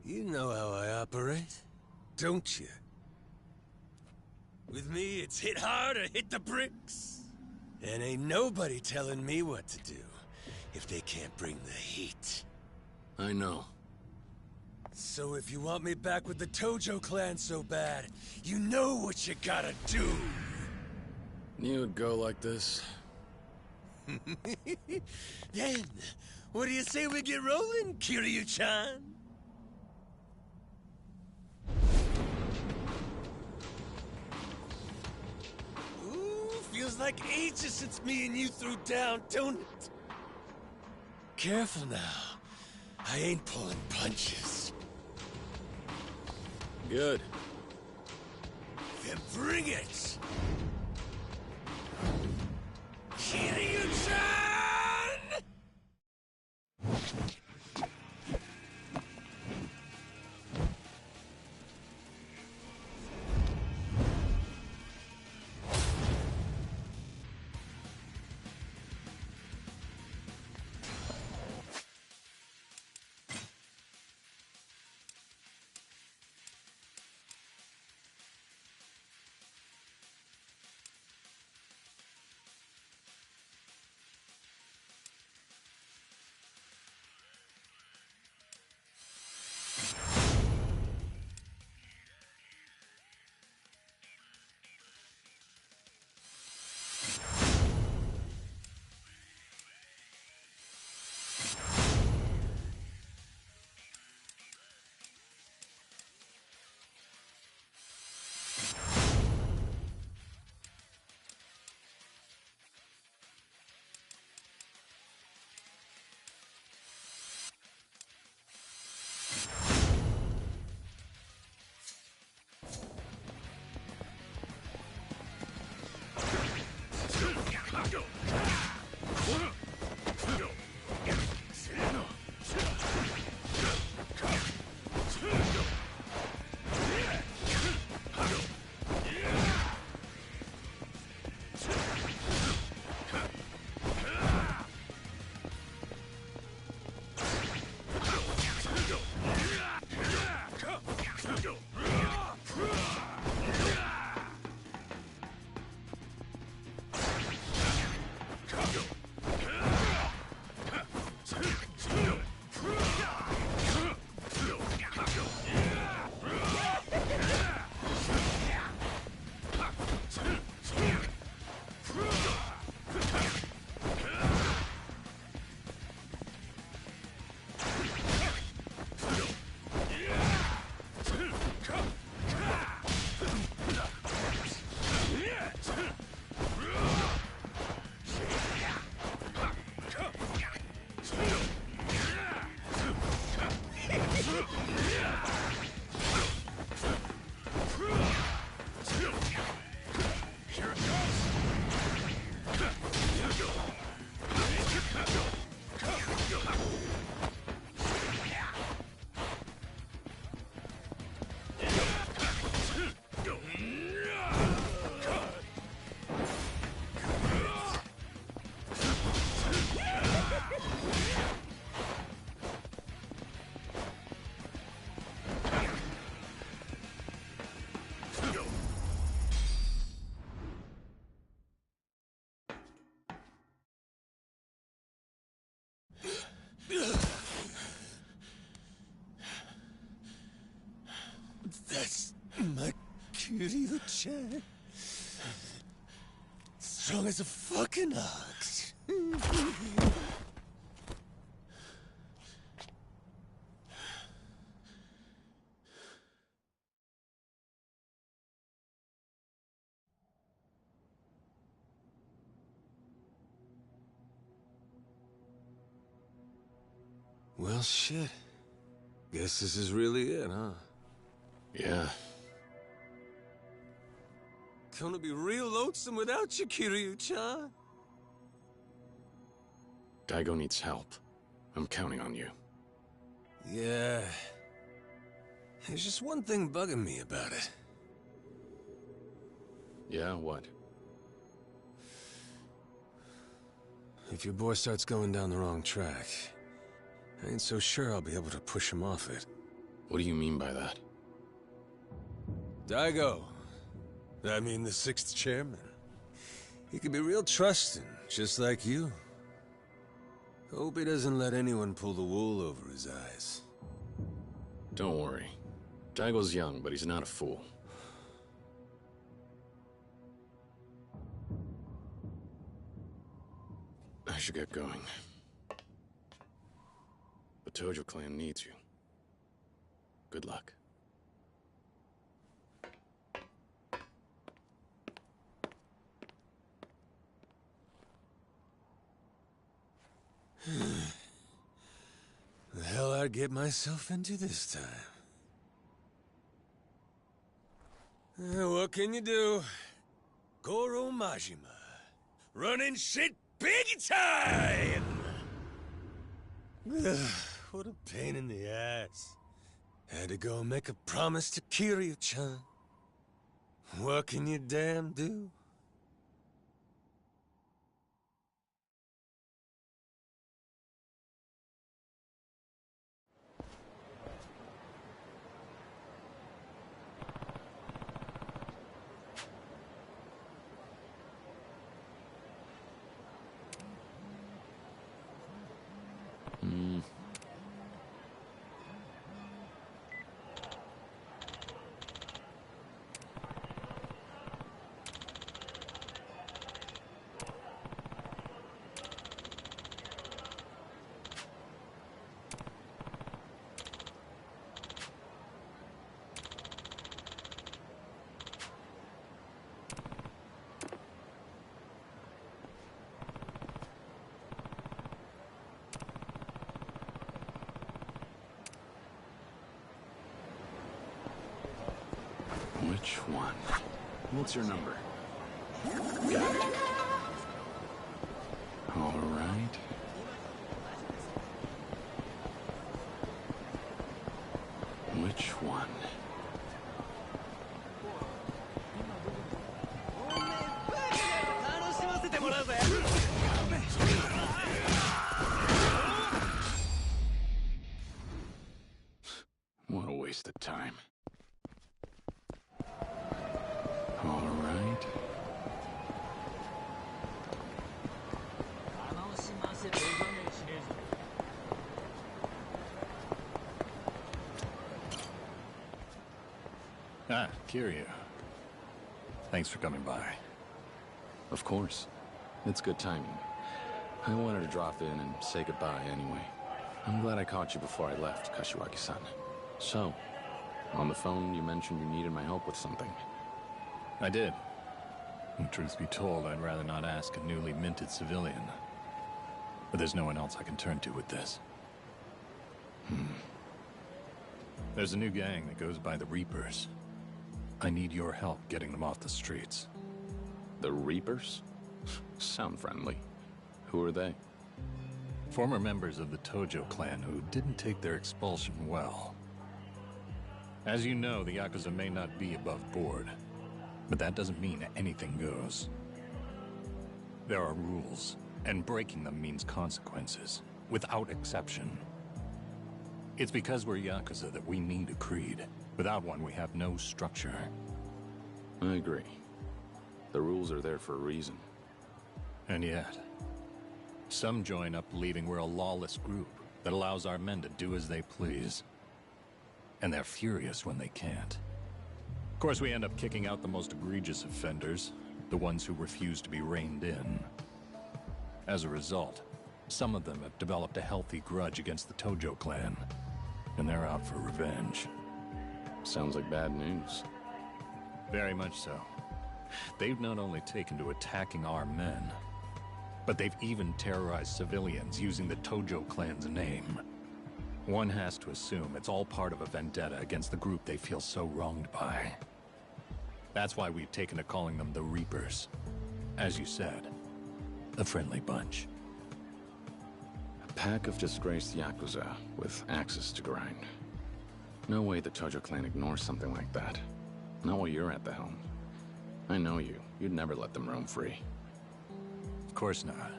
[SPEAKER 16] You know how I operate, don't you? With me, it's hit hard or hit the bricks. And ain't nobody telling me what to do if they can't bring the heat.
[SPEAKER 2] I know.
[SPEAKER 16] So if you want me back with the Tojo clan so bad, you know what you gotta do.
[SPEAKER 2] Knew it'd go like this.
[SPEAKER 16] Then, what do you say we get rolling, Kiryu-chan? Ooh, feels like ages since me and you threw down, don't it? Careful now. I ain't pulling punches.
[SPEAKER 2] Good.
[SPEAKER 16] Then bring it! Kiryu-chan! Kiryu-chan. Strong as a fucking ox. Well, shit. Guess this is really it, huh?
[SPEAKER 2] Yeah.
[SPEAKER 16] Gonna be real lonesome without you, Kiryu-chan.
[SPEAKER 2] Daigo needs help. I'm counting on you.
[SPEAKER 16] Yeah. There's just one thing bugging me about it.
[SPEAKER 2] Yeah, what?
[SPEAKER 16] If your boy starts going down the wrong track, I ain't so sure I'll be able to push him off it.
[SPEAKER 2] What do you mean by that?
[SPEAKER 16] Daigo. I mean the 6th chairman. He can be real trusting, just like you. Hope he doesn't let anyone pull the wool over his eyes.
[SPEAKER 2] Don't worry. Daigo's young, but he's not a fool. I should get going. The Tojo clan needs you. Good luck.
[SPEAKER 16] The hell I'd get myself into this time. What can you do? Goro Majima. Running shit big time! What a pain in the ass. Had to go make a promise to Kiryu-chan. What can you damn do?
[SPEAKER 2] Which one? What's your number? Got it. All right. Which one? What a waste of time. All right.
[SPEAKER 4] Ah, Kiryu. Thanks for coming by.
[SPEAKER 2] Of course. It's good timing. I wanted to drop in and say goodbye anyway. I'm glad I caught you before I left, Kashiwagi-san. So, on the phone you mentioned you needed my help with something.
[SPEAKER 4] I did. And truth be told, I'd rather not ask a newly minted civilian. But there's no one else I can turn to with this. There's a new gang that goes by the Reapers. I need your help getting them off the streets.
[SPEAKER 2] The Reapers? Sound friendly. Who are they?
[SPEAKER 4] Former members of the Tojo clan who didn't take their expulsion well. As you know, the Yakuza may not be above board, but that doesn't mean anything goes. There are rules, and breaking them means consequences, without exception. It's because we're Yakuza that we need a creed. Without one, we have no structure.
[SPEAKER 2] I agree. The rules are there for a reason.
[SPEAKER 4] And yet, some join up believing we're a lawless group that allows our men to do as they please. And they're furious when they can't. Of course, we end up kicking out the most egregious offenders, the ones who refuse to be reined in. As a result, some of them have developed a healthy grudge against the Tojo clan, and they're out for revenge.
[SPEAKER 2] Sounds like bad news.
[SPEAKER 4] Very much so. They've not only taken to attacking our men, but they've even terrorized civilians using the Tojo clan's name. One has to assume it's all part of a vendetta against the group they feel so wronged by. That's why we've taken to calling them the Reapers. As you said, a friendly bunch.
[SPEAKER 2] A pack of disgraced Yakuza with axes to grind. No way the Tojo clan ignores something like that. Not while you're at the helm. I know you. You'd never let them roam free.
[SPEAKER 4] Of course not.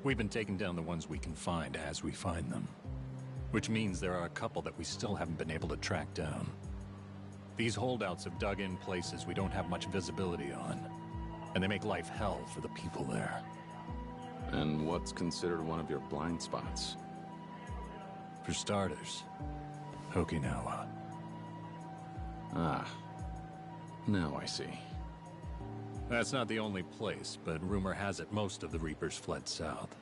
[SPEAKER 4] We've been taking down the ones we can find as we find them. Which means there are a couple that we still haven't been able to track down. These holdouts have dug in places we don't have much visibility on, and they make life hell for the people there.
[SPEAKER 2] And what's considered one of your blind spots?
[SPEAKER 4] For starters, Okinawa.
[SPEAKER 2] Ah. Now I see.
[SPEAKER 4] That's not the only place, but rumor has it most of the Reapers fled south.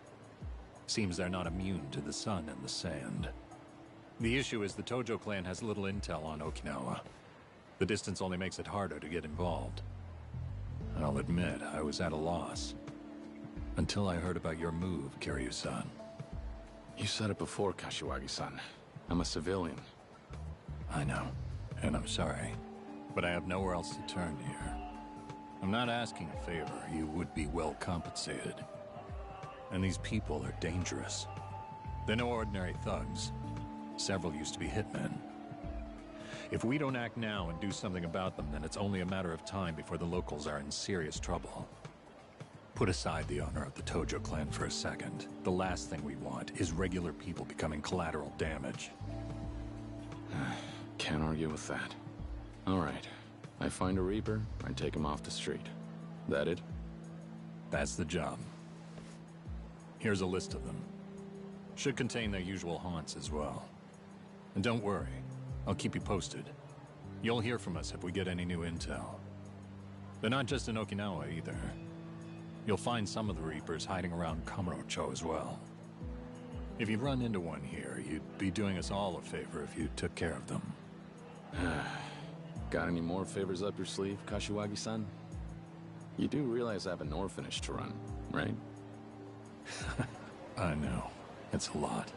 [SPEAKER 4] Seems they're not immune to the sun and the sand. The issue is the Tojo clan has little intel on Okinawa. The distance only makes it harder to get involved. I'll admit, I was at a loss. Until I heard about your move, Kiryu-san.
[SPEAKER 2] You said it before, Kashiwagi-san. I'm a civilian.
[SPEAKER 4] I know, and I'm sorry. But I have nowhere else to turn here. I'm not asking a favor. You would be well compensated. And these people are dangerous. They're no ordinary thugs. Several used to be hitmen. If we don't act now and do something about them, then it's only a matter of time before the locals are in serious trouble. Put aside the honor of the Tojo clan for a second. The last thing we want is regular people becoming collateral damage.
[SPEAKER 2] Can't argue with that. All right. I find a Reaper, I take him off the street. That it?
[SPEAKER 4] That's the job. Here's a list of them. Should contain their usual haunts as well. And don't worry, I'll keep you posted. You'll hear from us if we get any new intel. They're not just in Okinawa either. You'll find some of the Reapers hiding around Kamurocho as well. If you run into one here, you'd be doing us all a favor if you took care of them.
[SPEAKER 2] Got any more favors up your sleeve, Kashiwagi-san? You do realize I have an orphanage to run, right?
[SPEAKER 4] I know. It's a lot.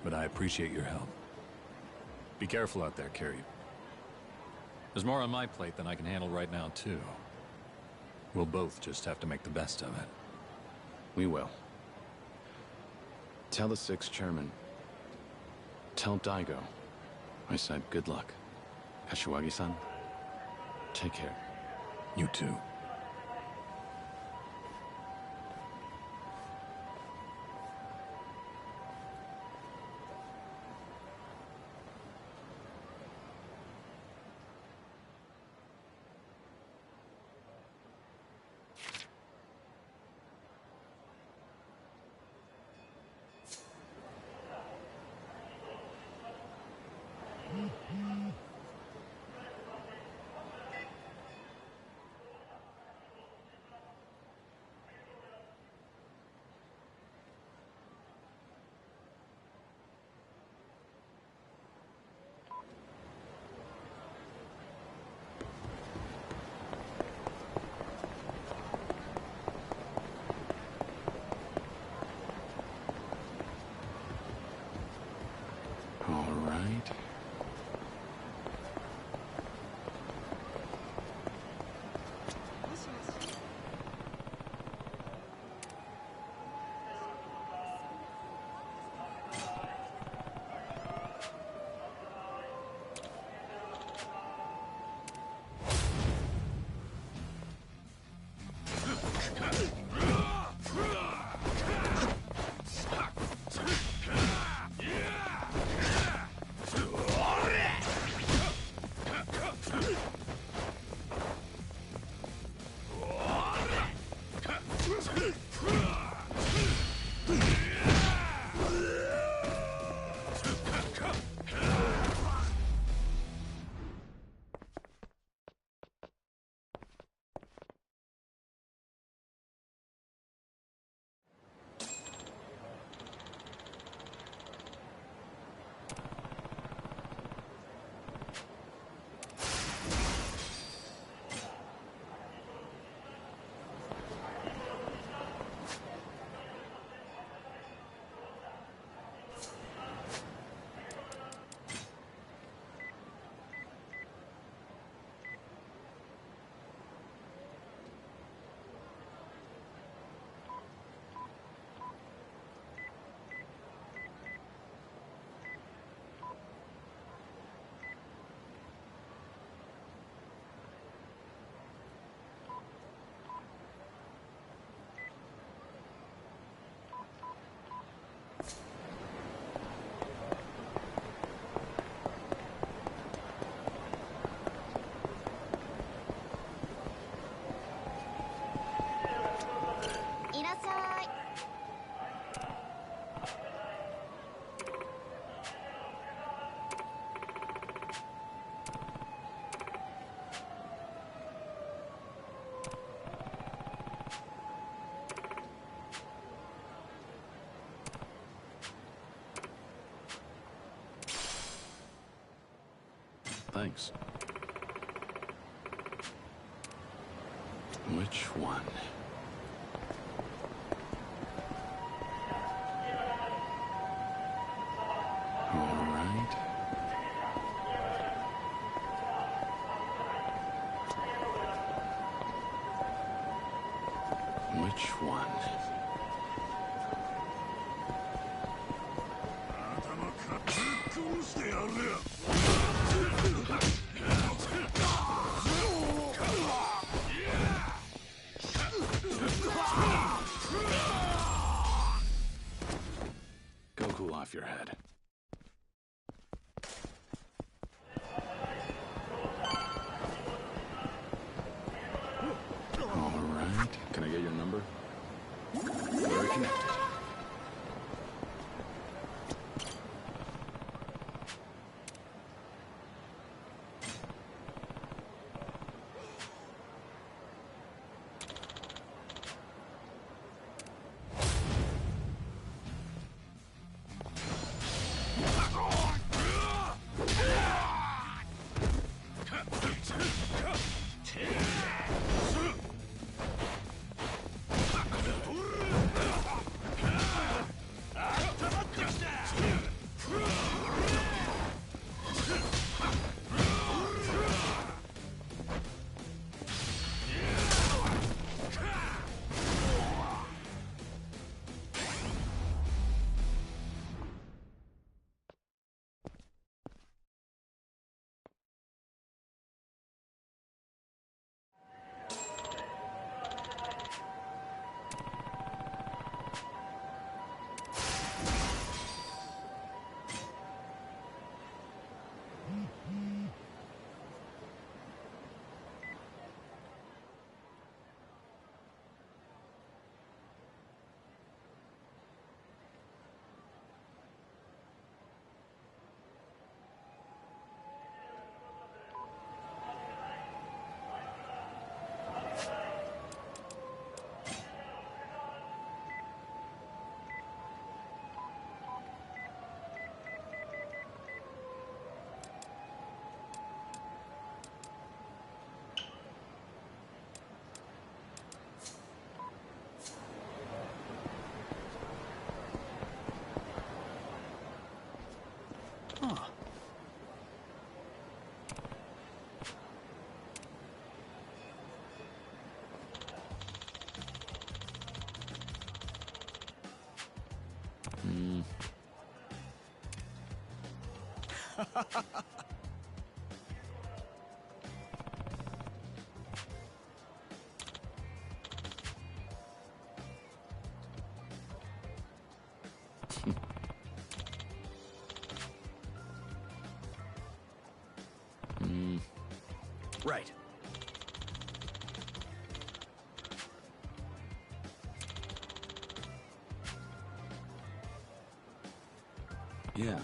[SPEAKER 4] But I appreciate your help. Be careful out there, Kiryu. There's more on my plate than I can handle right now, too. We'll both just have to make the best of it.
[SPEAKER 2] We will. Tell the sixth chairman. Tell Daigo. I said good luck. Kashiwagi-san, take care.
[SPEAKER 4] You too.
[SPEAKER 2] All right. thanks. Which one? All right. Which one? Go cool off your head. All right. Can I get your number? Very connected.
[SPEAKER 6] Huh. Right.
[SPEAKER 2] Yeah.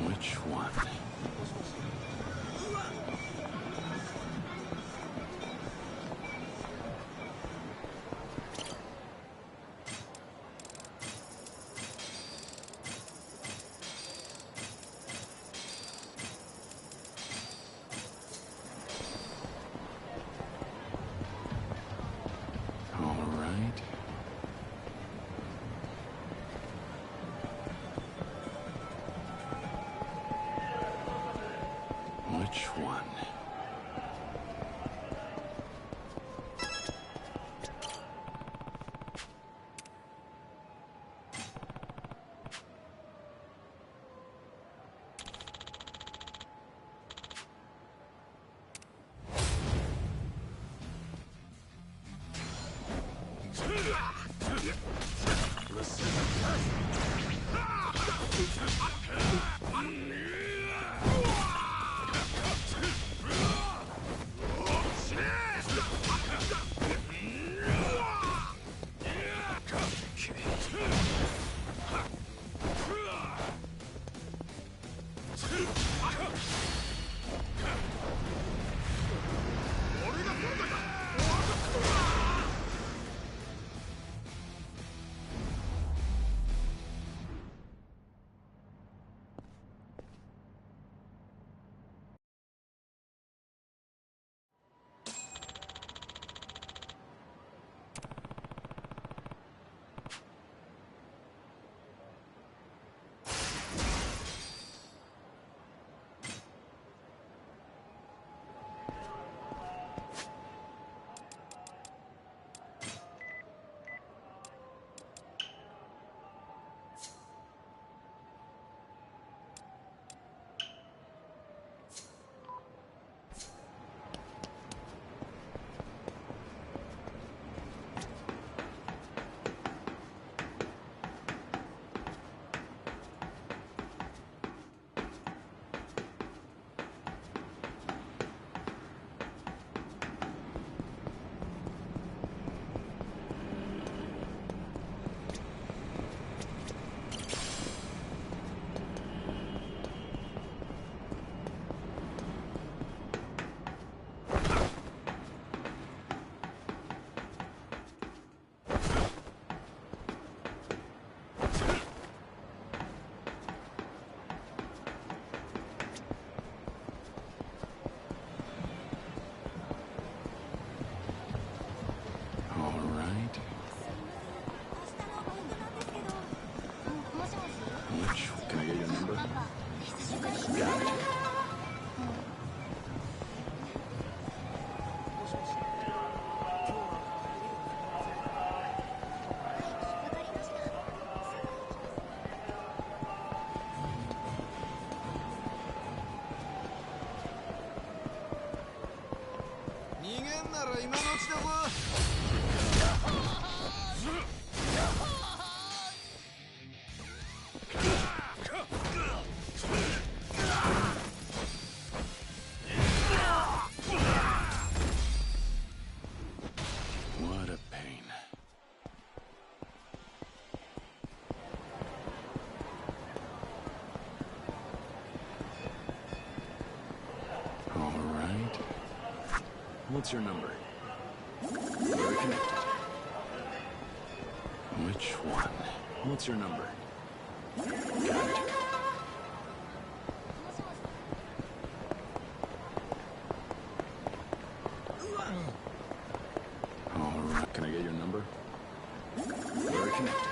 [SPEAKER 2] Which one? What's your number? We're connected. Which one? What's your number? Got it. All right. Can I get your number? We're connected.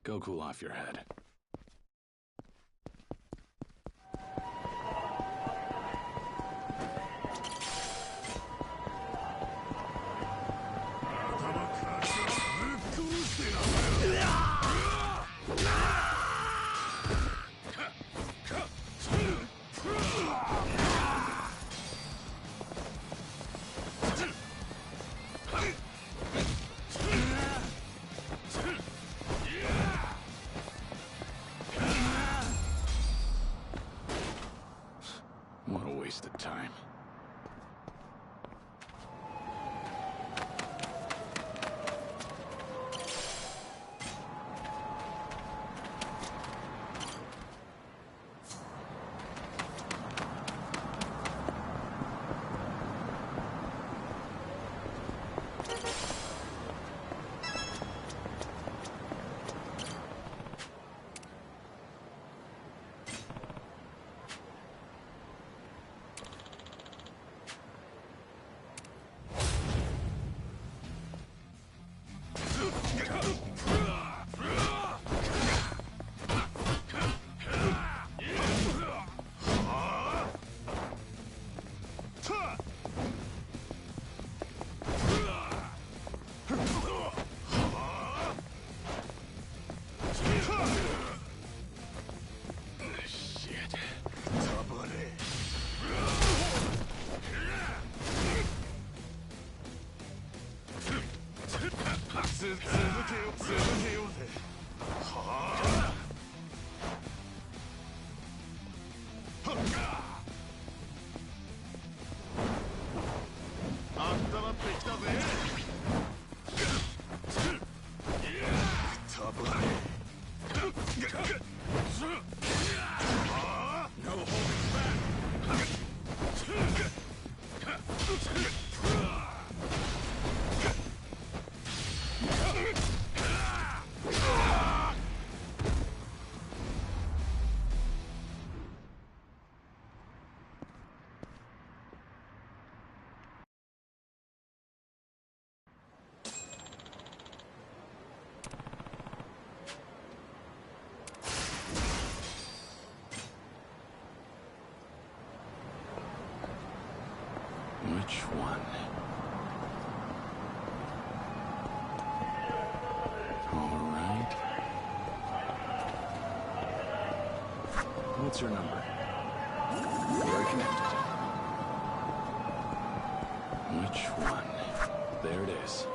[SPEAKER 2] Go cool off your head. What a waste of time. Which one? All right. What's your number? We're connected. Which one? There it is.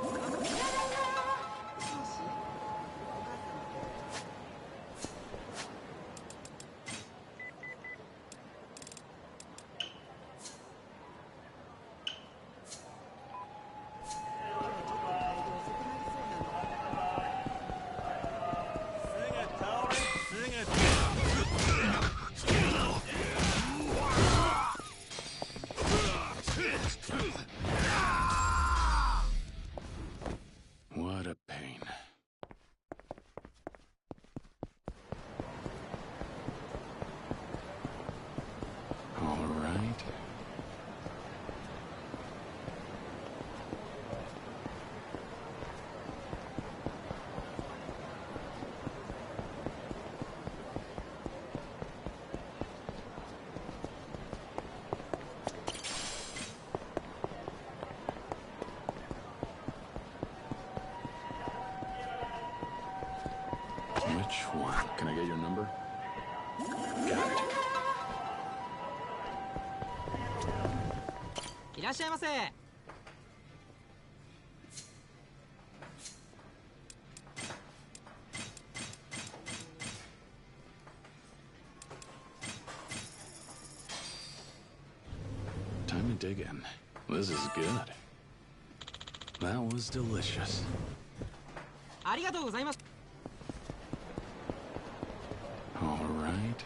[SPEAKER 2] What a pain. All right. Which one? Can I get your number? Got it.
[SPEAKER 7] いらっしゃいませ。
[SPEAKER 2] Time to dig in. This is good. That was delicious.
[SPEAKER 7] ありがとうございます。
[SPEAKER 2] All right.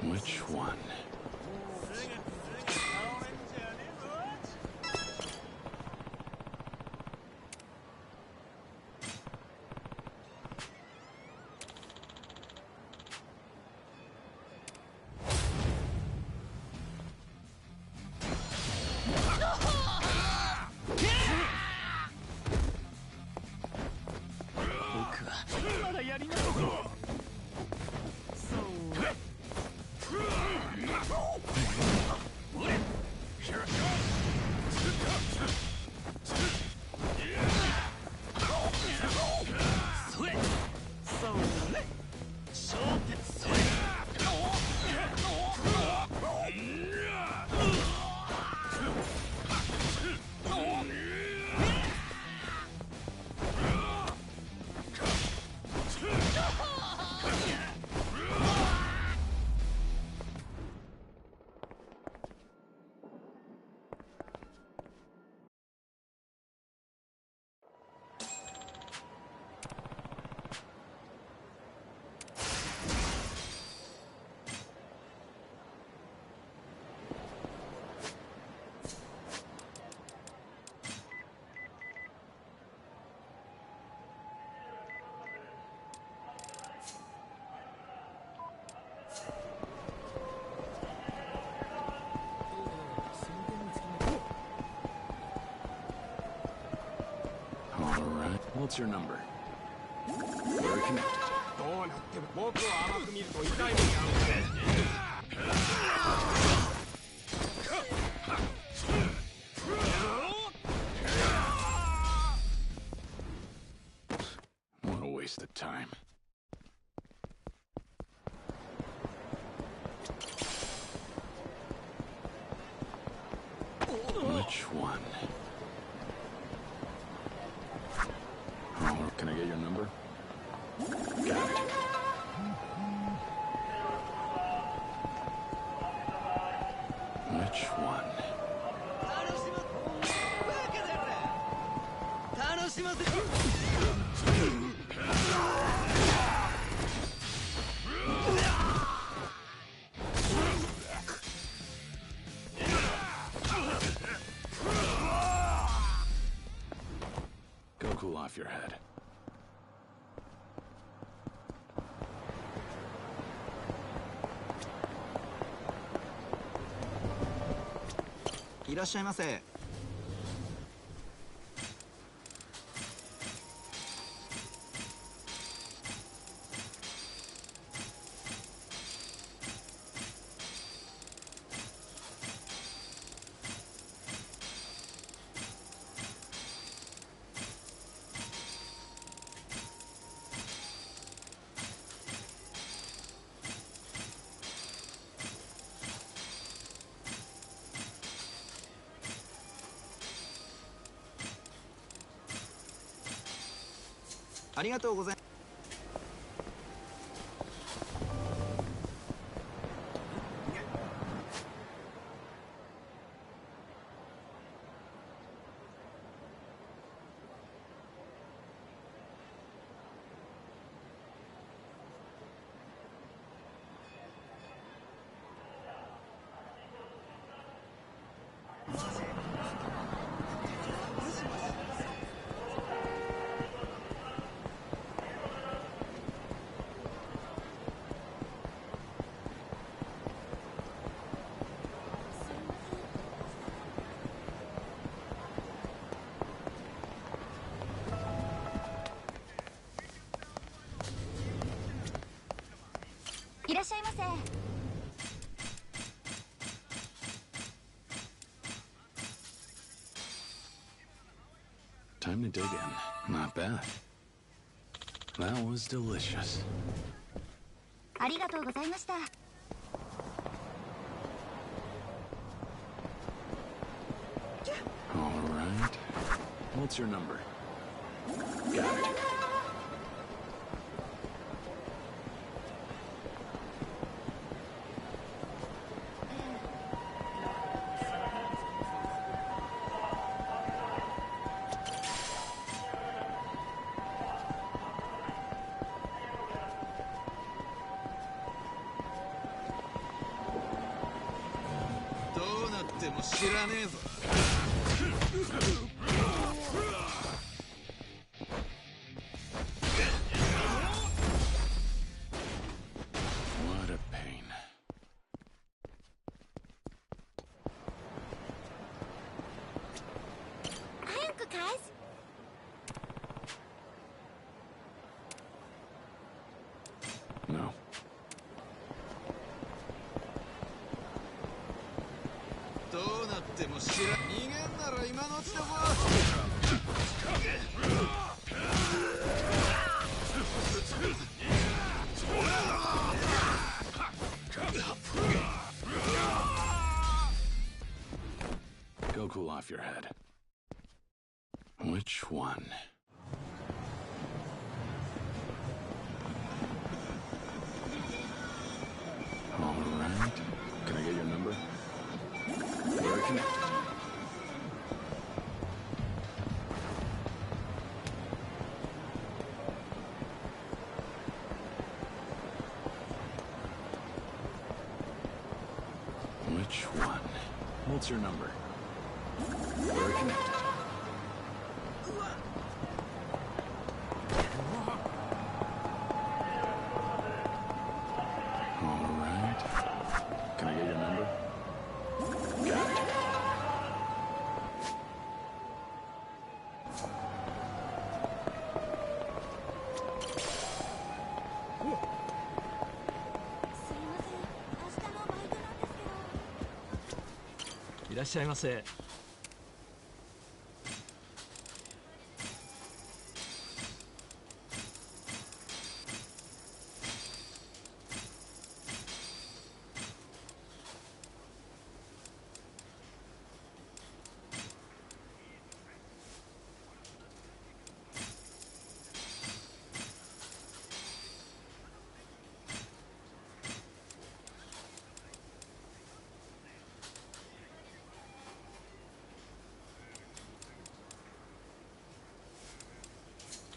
[SPEAKER 2] Which one? What's your number? We're connected. What a waste of time. Which one? Oh, can I get your number? Got it. Which one? Go off your head.
[SPEAKER 6] いらっしゃいませ。ありがとうございます。
[SPEAKER 20] いらっしゃいませ。
[SPEAKER 2] Time to dig in. Not bad. That was delicious.
[SPEAKER 20] ありがとうございました。
[SPEAKER 2] All right. What's your number? Got it. What a pain.
[SPEAKER 1] Hi, Uncle Kaz.
[SPEAKER 2] No. Go cool off your head. Which one? All right. Can I get your number? We're connected. Which one? What's your number? We're connected. All right. Can I get your number? Got it.
[SPEAKER 9] いらっしゃいませ。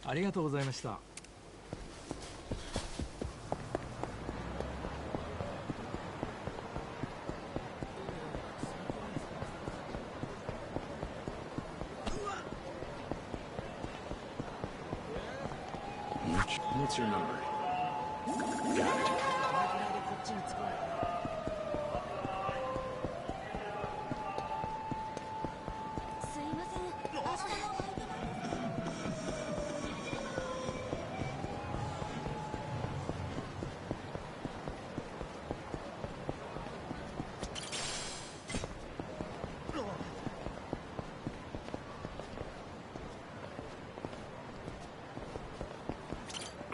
[SPEAKER 9] ありがとうございました。
[SPEAKER 2] What's your number? Got it.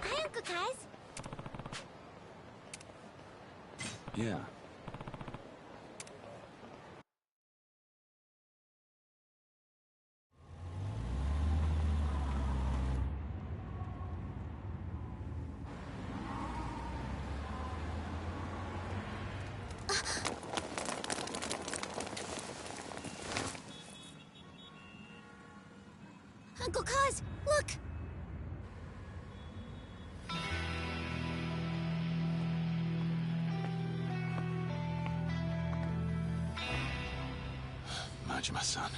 [SPEAKER 1] Hi, Uncle Kaz.
[SPEAKER 2] Yeah.
[SPEAKER 1] Uncle Kaz, look!
[SPEAKER 2] Majima-san.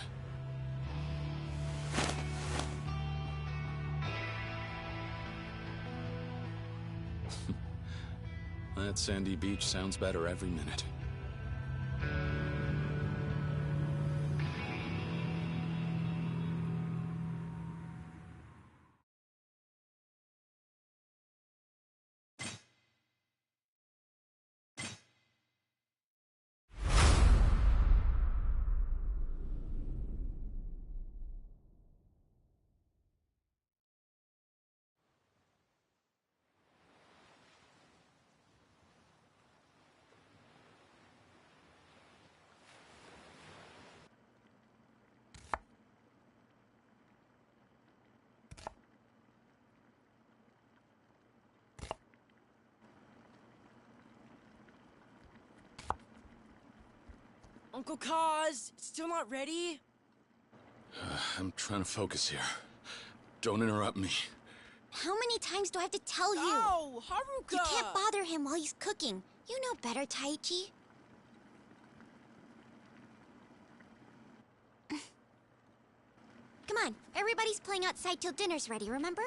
[SPEAKER 2] That sandy beach sounds better every minute.
[SPEAKER 17] Uncle Kaz, still not ready?
[SPEAKER 2] I'm trying to focus here. Don't interrupt me.
[SPEAKER 1] How many times do I have to tell you?
[SPEAKER 17] Oh, Haruka!
[SPEAKER 1] You can't bother him while he's cooking. You know better, Taichi. Come on, everybody's playing outside till dinner's ready, remember?